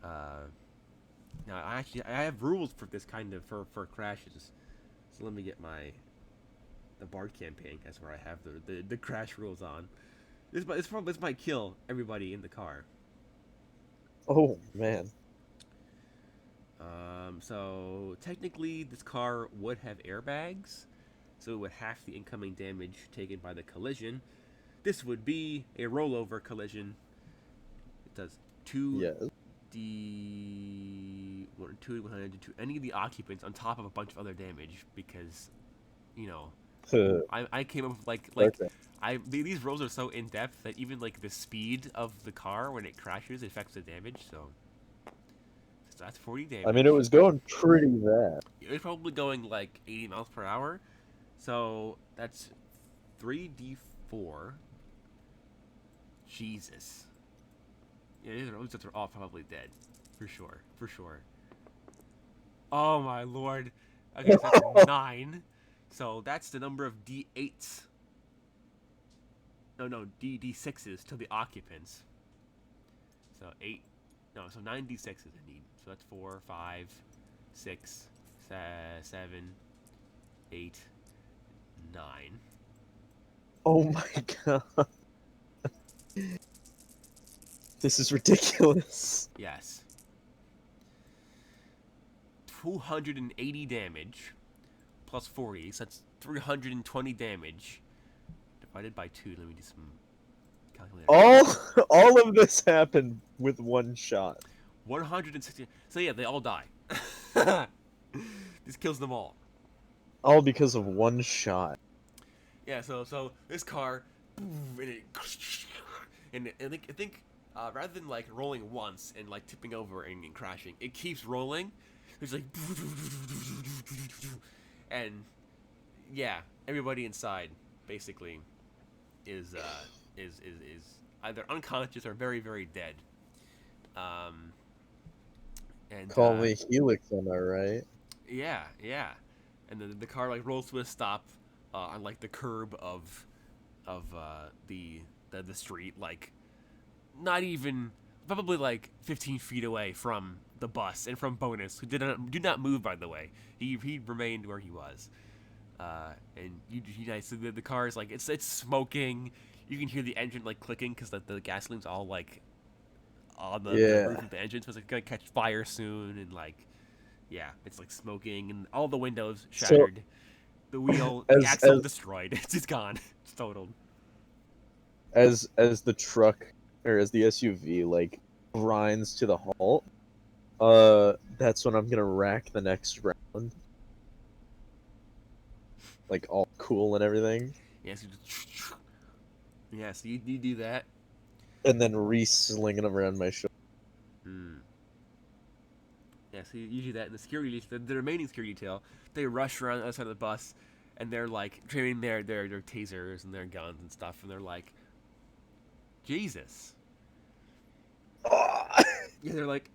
Now I have rules for this kind of for crashes, so let me get the Bard campaign. That's where I have the crash rules on. This might kill everybody in the car. Oh, man. So technically this car would have airbags, so it would half the incoming damage taken by the collision. This would be a rollover collision. It does 2d100 to any of the occupants on top of a bunch of other damage, because I came up with Okay. these rolls are so in depth that even like the speed of the car when it crashes affects the damage. So that's 40 damage. I mean, it was going pretty bad. It was probably going like 80 miles per hour. So that's 3d4. Jesus. Yeah, these are all probably dead. For sure. Oh my lord. Okay, so that's 9. So that's the number of d8s. No, d6s to the occupants. So 8. No, so 9 d6s I need. So that's 4, 5, 6, 7, 8, 9. Oh my god. This is ridiculous. Yes. 280 damage plus 40, so that's 320 damage divided by 2. Let me do some calculating. All of this happened with one shot. 160. So yeah, they all die. This kills them all. All because of one shot. Yeah. So this car, and I think rather than like rolling once and like tipping over and crashing, it keeps rolling. It's like, and yeah, everybody inside basically is is either unconscious or very very dead. Um, and Call me Helix, am I right? yeah, yeah, and then the car like rolls to a stop on like the curb of the street, like not even probably like 15 feet away from the bus and from Bonus, who did not move, by the way. He remained where he was. And you guys, so the car is like it's smoking. You can hear the engine like clicking because the gasoline's all like on the Yeah. roof of the engine, so it's like gonna catch fire soon. And like yeah, it's like smoking and all the windows So shattered. The wheel, the as axle as destroyed. It's just gone. It's totaled. as the truck or as the SUV like grinds to the halt, that's when I'm gonna rack the next round, like all cool and everything, Yeah, so, just, yeah, so you do that. and then re-sling it around my shoulder. Mm. Yeah, so you do that, and the remaining security detail, they rush around the other side of the bus, and they're like training their tasers and their guns and stuff, and they're like, Jesus. Yeah, they're like,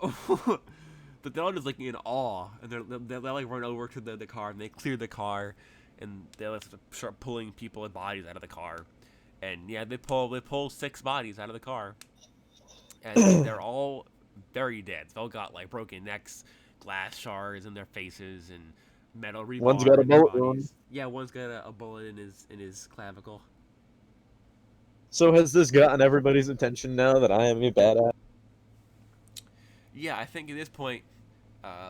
but they're all just like in awe, and they like run over to the car, and they clear the car, and they like start pulling people and bodies out of the car, and yeah, they pull 6 bodies out of the car, and they're all very dead. They all got like broken necks, glass shards in their faces, and metal One's got rebar a in their bullet wound. bodies. Yeah, one's got a bullet in his clavicle. So has this gotten everybody's attention now that I am a badass? Yeah, I think at this point,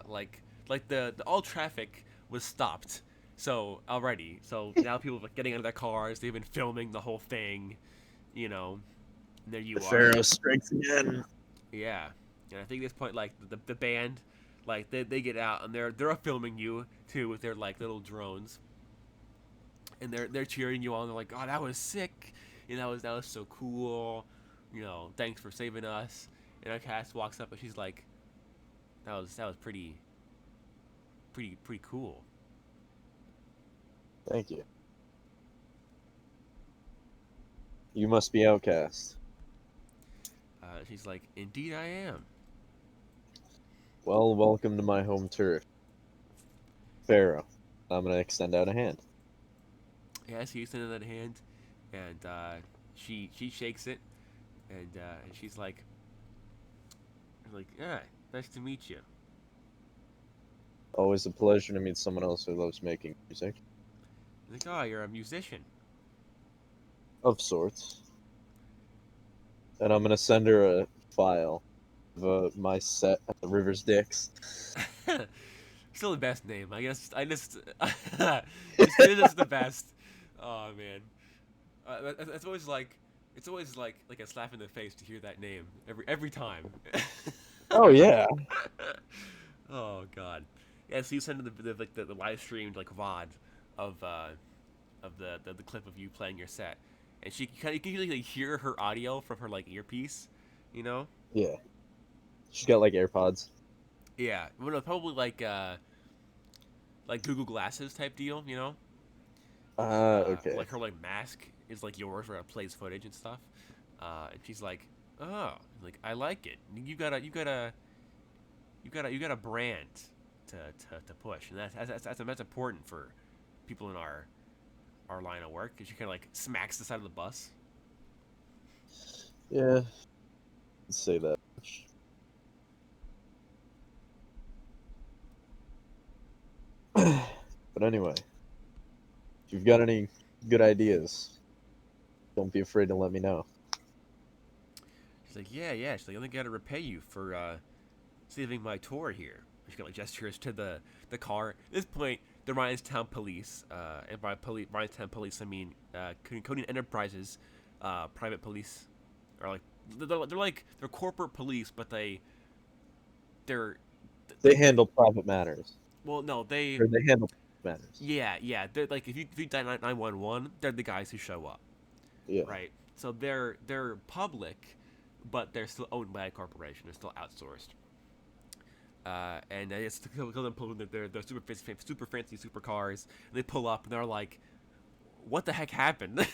like the all traffic was stopped. So now people are getting out of their cars. They've been filming the whole thing, you know. And there The you are. Pharaoh strikes again. Yeah, and I think at this point, like the band, like they get out and they're filming you too with their like little drones, and they're cheering you on. They're like, "Oh, that was sick! You know, that was so cool. You know, thanks for saving us." And our cast walks up and she's like, "That was pretty cool." Thank you. You must be outcast. She's like, "Indeed, I am." Well, welcome to my home turf, Pharaoh. I'm gonna extend out a hand. Yeah, so you send her that hand, and she shakes it, and she's like, "Yeah, nice to meet you." Always a pleasure to meet someone else who loves making music, She's like, "Oh, you're a musician." of sorts. And I'm gonna send her a file of my set at the River's Dicks. Still the best name, I guess. I just it's just the best. Oh man, it's always like a slap in the face to hear that name every time. Oh yeah. Oh god. Yeah, so you send the live streamed like VOD of the clip of you playing your set, and you can like hear her audio from her like earpiece, you know? Yeah. She's got like AirPods. Yeah, well, no, probably like Google Glasses type deal, you know? Okay. Like her like mask is like yours where it plays footage and stuff. And she's like, oh, like I like it. You got a brand to push, and that's important for people in our line of work. Because she kind of like smacks the side of the bus. Yeah. Let's say that much. But anyway, if you've got any good ideas, don't be afraid to let me know. She's like, yeah. She's like, I only got to repay you for saving my tour here. She kind of like gestures to the car. At this point, the Ryanstown police, and by Ryanstown police, I mean Cody Enterprises, private police, are like they're corporate police, but they're They handle private matters. well, no, Or they handle matters. yeah, they're like if you dial 911, they're the guys who show up, Yeah. right? So they're public, but they're still owned by a corporation. They're still outsourced. And it's because them pulling their super fancy supercars, and they pull up and they're like, what the heck happened?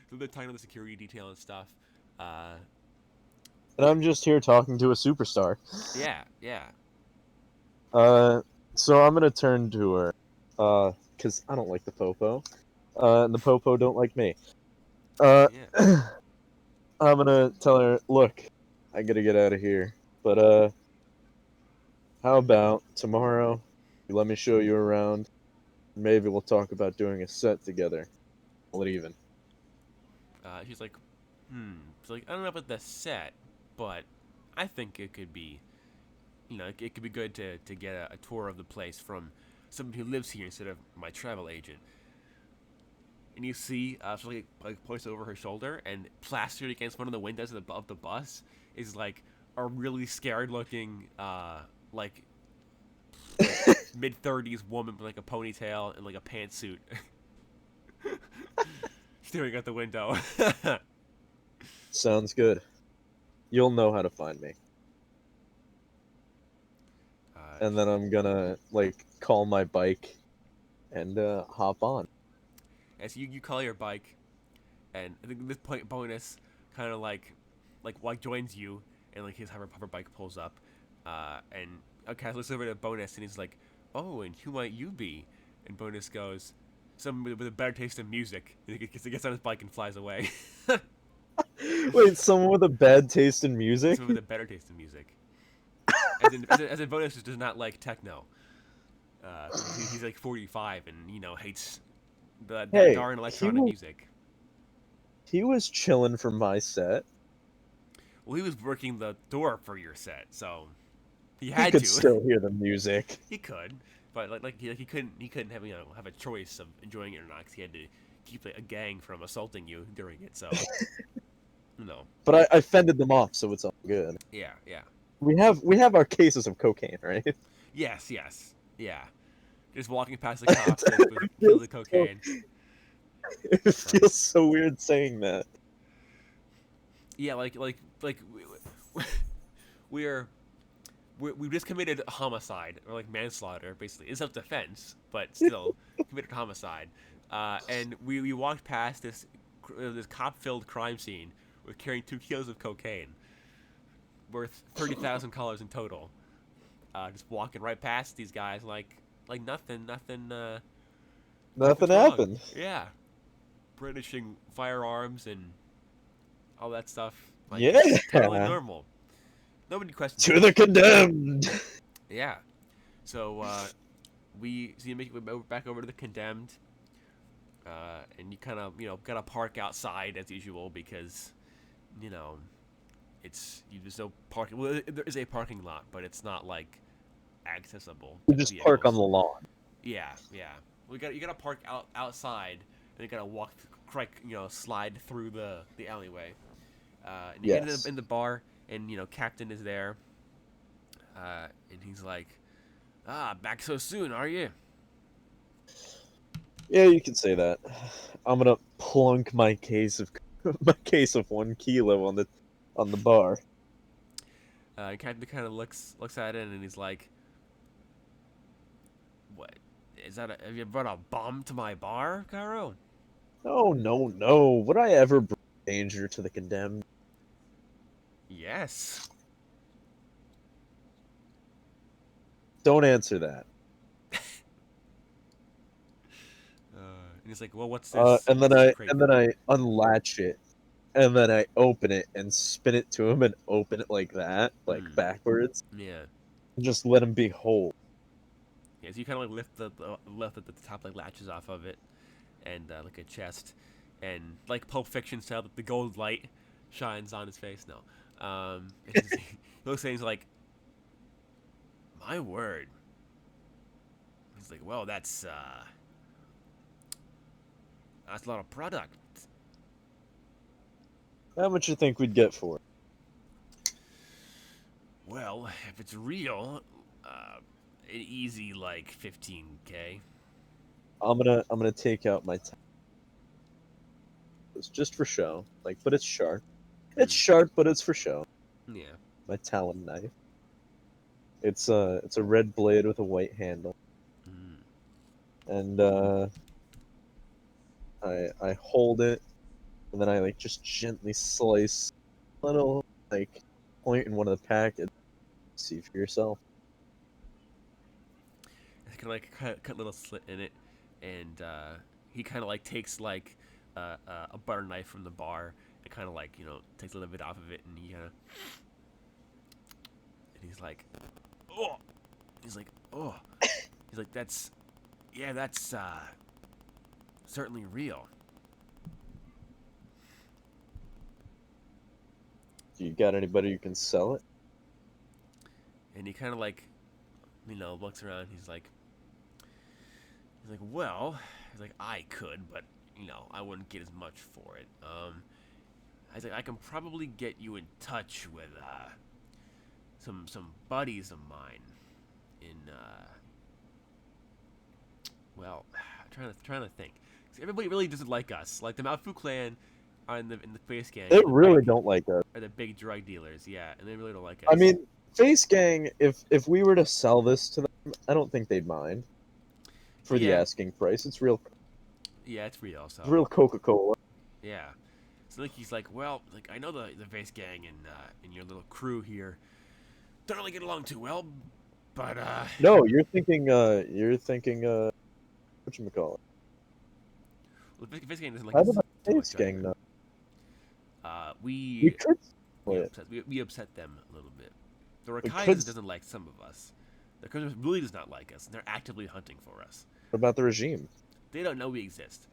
So they're talking to the security detail and stuff. Uh, And I'm just here talking to a superstar. yeah, yeah, Uh, so I'm gonna turn to her, cause I don't like the popo, and the popo don't like me. Uh, yeah. I'm gonna tell her, look, I gotta get out of here, but how about tomorrow? You let me show you around. Maybe we'll talk about doing a set together. Call it even. She's like, She's like, I don't know about the set, but I think it could be, it could be good to get a tour of the place from someone who lives here instead of my travel agent. And you see, she like points over her shoulder, and plastered against one of the windows of the bus is like a really scared looking, like like mid-30s woman with like a ponytail and like a pantsuit, staring out the window. Sounds good. You'll know how to find me. And then I'm gonna like call my bike and hop on. As you call your bike, and I think at this point bonus kind of like joins you, and like his hover bike pulls up, and okay, looks over to bonus, and he's like, "Oh, and who might you be?" And bonus goes, "Someone with a better taste in music." And he gets on his bike and flies away. Wait, someone with a bad taste in music? Someone with a better taste in music, as in bonus does not like techno. He's like 45 and hates that Hey, darn he electronic was music. he was chilling for my set. Well, he was working the door for your set, so he He had could to. still hear the music. He could, but he couldn't have have a choice of enjoying it or not because he had to keep a gang from assaulting you during it. So no, But I fended them off, so it's all good. yeah, yeah, We have our cases of cocaine, right? yes, yeah. Just walking past the it, cops with kilos feels of so, cocaine. it Like feels so weird saying that. yeah, like we're we just committed homicide or like manslaughter, basically. It's self defense, but still committed homicide. And we walked past this cop filled crime scene with carrying 2 kilos of cocaine, worth $30,000 in total. Just walking right past these guys like Nothing nothing's wrong. happened. Yeah, brandishing firearms and all that stuff. Like Yeah, it's totally normal. Nobody questions to the us. condemned. Yeah. So you make it back over to the condemned, and you kind of gotta park outside as usual because you know there's no parking. Well, there is a parking lot, but it's not like accessible We to just park on vehicles. the lawn. Yeah, yeah. You gotta park outside, and you gotta slide through the alleyway. And you get Yes. in the bar, and Captain is there, and he's like, back so soon, are you? Yeah, you can say that. I'm gonna plunk my case of my case of 1 kilo on the bar. And Captain kind of looks at it, and he's like, "What is that? Have you brought a bomb to my bar, Caro?" No, no, no. Would I ever bring danger to the condemned? Yes. Don't answer that. And he's like, "Well, what's this? And What's then this I crate and then for?" I unlatch it, and then I open it and spin it to him and open it like that, like Hmm. backwards, Yeah. and just let him be whole. Yeah. So you kind of like lift the top like latches off of it, and like a chest, and like Pulp Fiction style, the gold light shines on his face. No. And he looks at it, he's like, "My word." He's like, "Well, that's a lot of product." How much you think we'd get for it? Well, if it's real, an easy like 15K. I'm gonna take out my talons just for show, like, but it's sharp. It's Hmm. sharp, but it's for show. Yeah. My talon knife. It's a red blade with a white handle, Hmm. and I hold it, and then I like just gently slice a little like point in one of the packets. See for yourself. I can like cut a little slit in it, and he kind of like takes like a butter knife from the bar and kind of like takes a little bit off of it, and he's like, oh, he's like, oh, he's like, that's certainly real. Do you got anybody who can sell it? And he kind of like looks around. He's like, well, he's like, I could, but I wouldn't get as much for it. I was like, I can probably get you in touch with some buddies of mine in well, trying to think. 'Cause everybody really doesn't like us. Like the Malfu clan are in the face gang. They Are really don't like us. the big drug dealers. Yeah, and they really don't like I us. mean, Face Gang. If we were to sell this to them, I don't think they'd mind for the Yeah, asking price. It's real. yeah, it's real. So It's real Coca-Cola. yeah. So like he's like, well, like I know the face gang and your little crew here don't really get along too well, but No, you're thinking. Whatchamacallit? well, the face gang doesn't like How us about too Face much Gang either. though? We We could we sell it. upset we upset them a little bit. The We could. Rakai's doesn't like some of us. The Korner really does not like us, and they're actively hunting for us. What about the regime? They don't know we exist.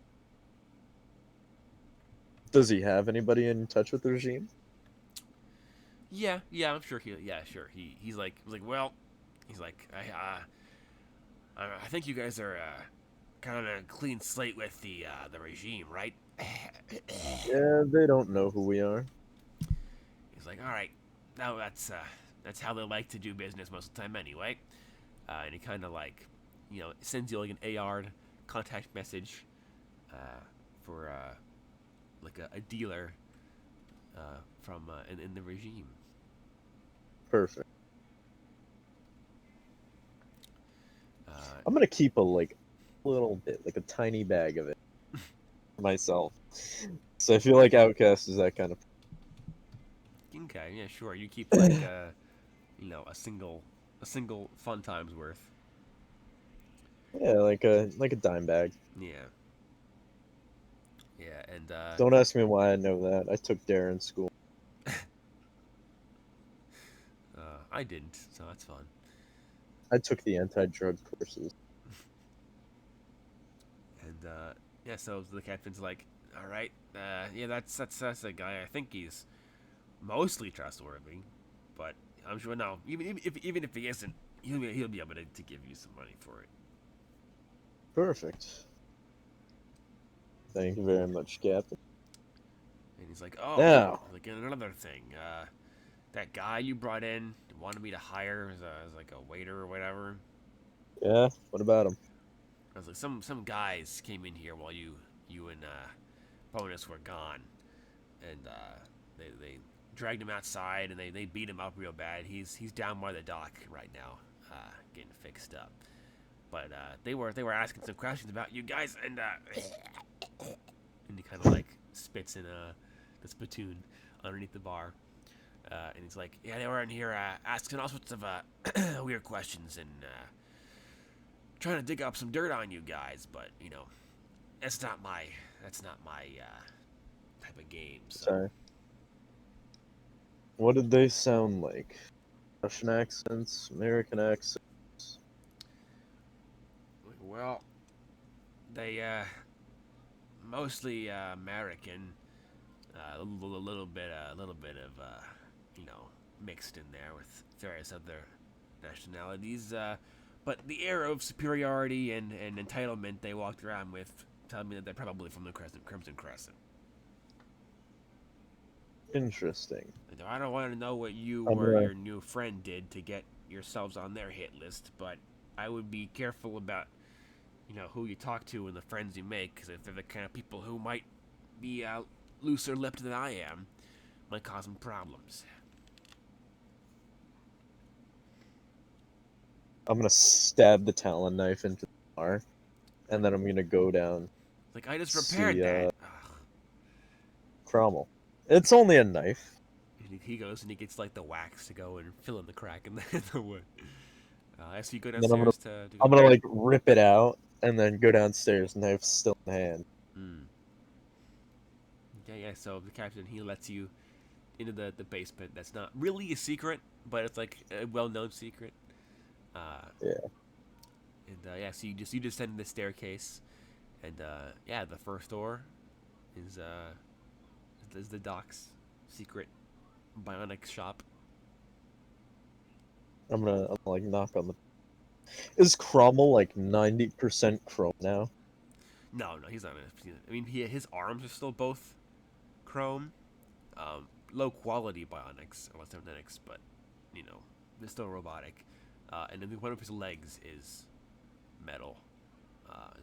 Does he have anybody in touch with the regime? Yeah, yeah, I'm sure sure. He's like, well, he's like, I think you guys are kind of a clean slate with the regime, right? Yeah, they don't know who we are. He's like, all right, now that's how they like to do business most of the time anyway. And he kind of like, sends you like an AR contact message for like a dealer from in the regime. Perfect. Uh, I'm gonna keep a little bit, like a tiny bag of it myself. So I feel like Outcast is that kind of. okay, yeah, sure. You keep like a single fun times worth. Yeah, like a dime bag. Yeah, yeah, and Don't ask me why I know that. I took Dare in school. I didn't, so that's fun. I took the anti-drug courses. And yeah, so the captain's like, all right, yeah, that's a guy. I think he's mostly trustworthy, but I'm sure now, even if he isn't, he'll be able to give you some money for it. Perfect. Thank you very much, Captain. And he's like, oh, Now, like another thing, that guy you brought in wanted me to hire as like a waiter or whatever. yeah, what about him? I was like, some guys came in here while you and Bonus were gone, and they dragged him outside and they beat him up real bad. He's down by the dock right now, getting fixed up. But they were asking some questions about you guys, and he kind of like spits in the spittoon underneath the bar. And he's like, yeah, they were in here asking all sorts of weird questions and trying to dig up some dirt on you guys, but that's not my type of game. So Sorry. What did they sound like? Russian accents, American accents. well, they mostly American, a little bit of mixed in there with various other nationalities. But the air of superiority and entitlement they walked around with tell me that they're probably from the Crimson Crescent. Interesting. I don't want to know what you I'm or gonna, your new friend did to get yourselves on their hit list, but I would be careful about who you talk to and the friends you make, because if they're the kind of people who might be looser lipped than I am, might cause them problems. I'm gonna stab the Talon knife into the bar, and then I'm gonna go down Like, I just repaired See, that. Ugh. Cromwell. It's only a knife. And he goes and he gets like the wax to go and fill in the crack in in the wood. So you go And then I'm gonna downstairs to I'm go. gonna like rip it out and then go downstairs, knife still in hand. Mm. Yeah. So the captain he lets you into the basement. That's not really a secret, but it's like a well-known secret. Uh, Yeah. yeah, so you descend the staircase, and yeah, the first door is the doc's secret bionic shop. I'm gonna like knock on the. Is Cromwell like 90% chrome now? No, he's not. I mean, his arms are still both chrome, low quality bionics, or cybernetics, but you know, they're still robotic. And then one of his legs is metal.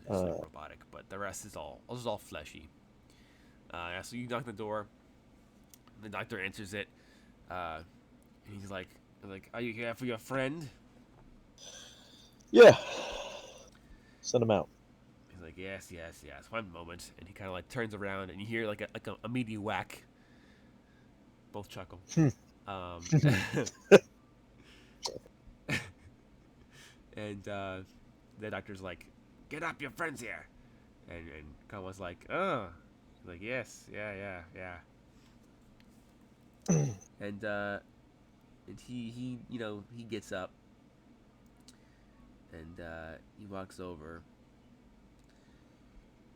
It's like Uh, robotic, but the rest is all fleshy. Yeah, so you knock on the door. The doctor answers it. Uh, and he's like, "Are you here for your friend?" yeah. Send him out. He's like, "Yes. One moment." And he kind of like turns around, and you hear like a meaty whack. Both chuckle. Hmm. Um, and the doctor's like, "Get up, your friend's here." And Kawa's like, "Oh," he's like, "Yes, yeah." And and he he gets up and he walks over.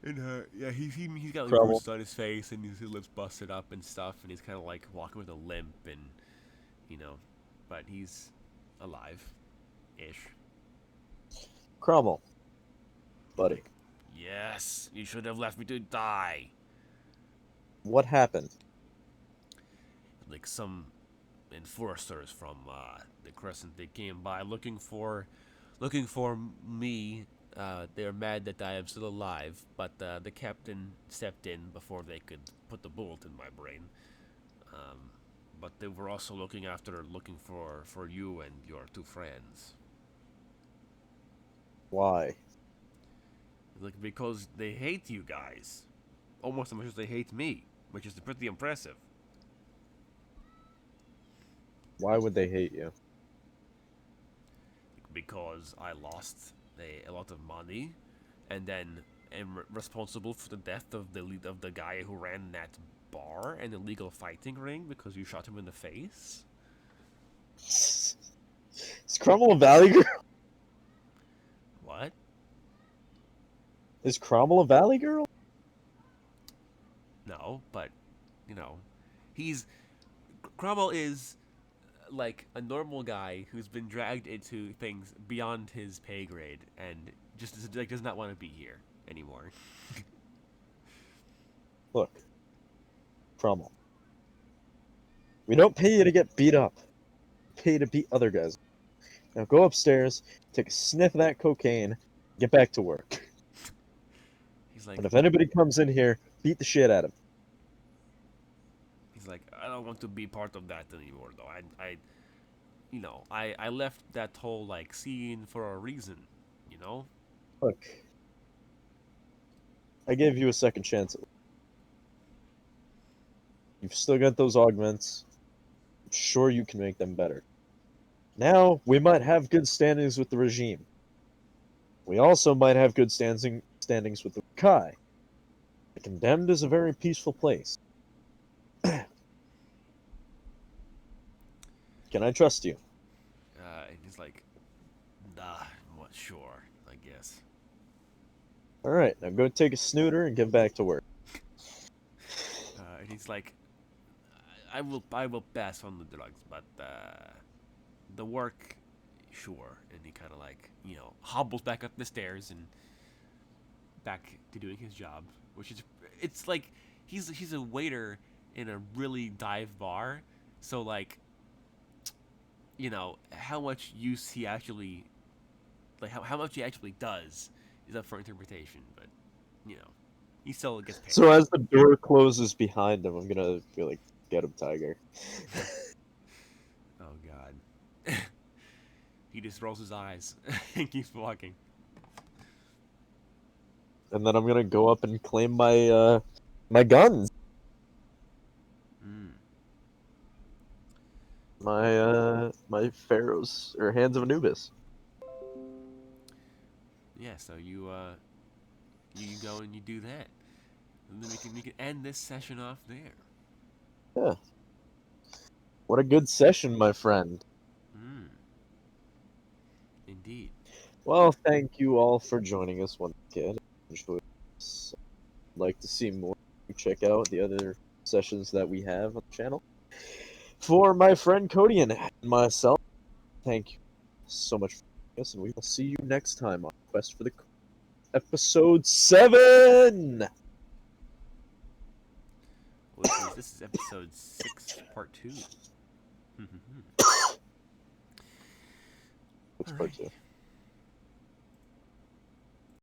And yeah, he's got like Cromwell. bruises on his face and his lips busted up and stuff, and he's kind of like walking with a limp and you know, but he's alive, ish. Cromwell, He's buddy. like, "Yes, you should have left me to die." What happened? Like some enforcers from the Crescent, they came by looking for me. They're mad that I am still alive, but the captain stepped in before they could put the bullet in my brain. Um, but they were also looking for you and your two friends. Why? Like because they hate you guys, almost as much as they hate me, which is pretty impressive. Why would they hate you? Because I lost a lot of money, and then am responsible for the death of the lead of the guy who ran that bar and illegal fighting ring because you shot him in the face. Is Cromwell a Valley girl? What? Is Cromwell a Valley girl? No, but you know, he's Cromwell is like a normal guy who's been dragged into things beyond his pay grade and just like does not want to be here anymore. Look, Cromwell. We don't pay you to get beat up. We pay you to beat other guys. Now go upstairs, take a sniff of that cocaine, get back to work. He's like, And if anybody comes in here, beat the shit out of him. he's like, I don't want to be part of that anymore, though. I left that whole like scene for a reason, you know. Look, I gave you a second chance. You've still got those augments. I'm sure you can make them better. Now, we might have good standings with the regime. We also might have good standings with the Kai. The Condemned is a very peaceful place. Can I trust you? And he's like, nah, what? Sure, I guess. Alright, now go take a snooter and get back to work. And he's like, I will pass on the drugs, but the work, sure. And he kind of like hobbles back up the stairs and back to doing his job, which is it's like he's a waiter in a really dive bar, so like how much use he actually like how much he actually does is up for interpretation, but you know he still gets paid. So as the door closes behind him, I'm gonna be like, get him, Tiger. Oh God. He just rolls his eyes and keeps walking. and then I'm gonna go up and claim my guns, Mm. my pharaohs or hands of Anubis. Yeah. So you go and you do that, and then we can end this session off there. Yeah, what a good session, my friend. Mm. Indeed. Well, thank you all for joining us once again. Enjoy this. I'd like to see more. Check out the other sessions that we have on the channel. For my friend Cody and myself, thank you so much for joining us, and we will see you next time on Quest for the episode 7. Well, this is episode 6, part 2. Which All part right. 2?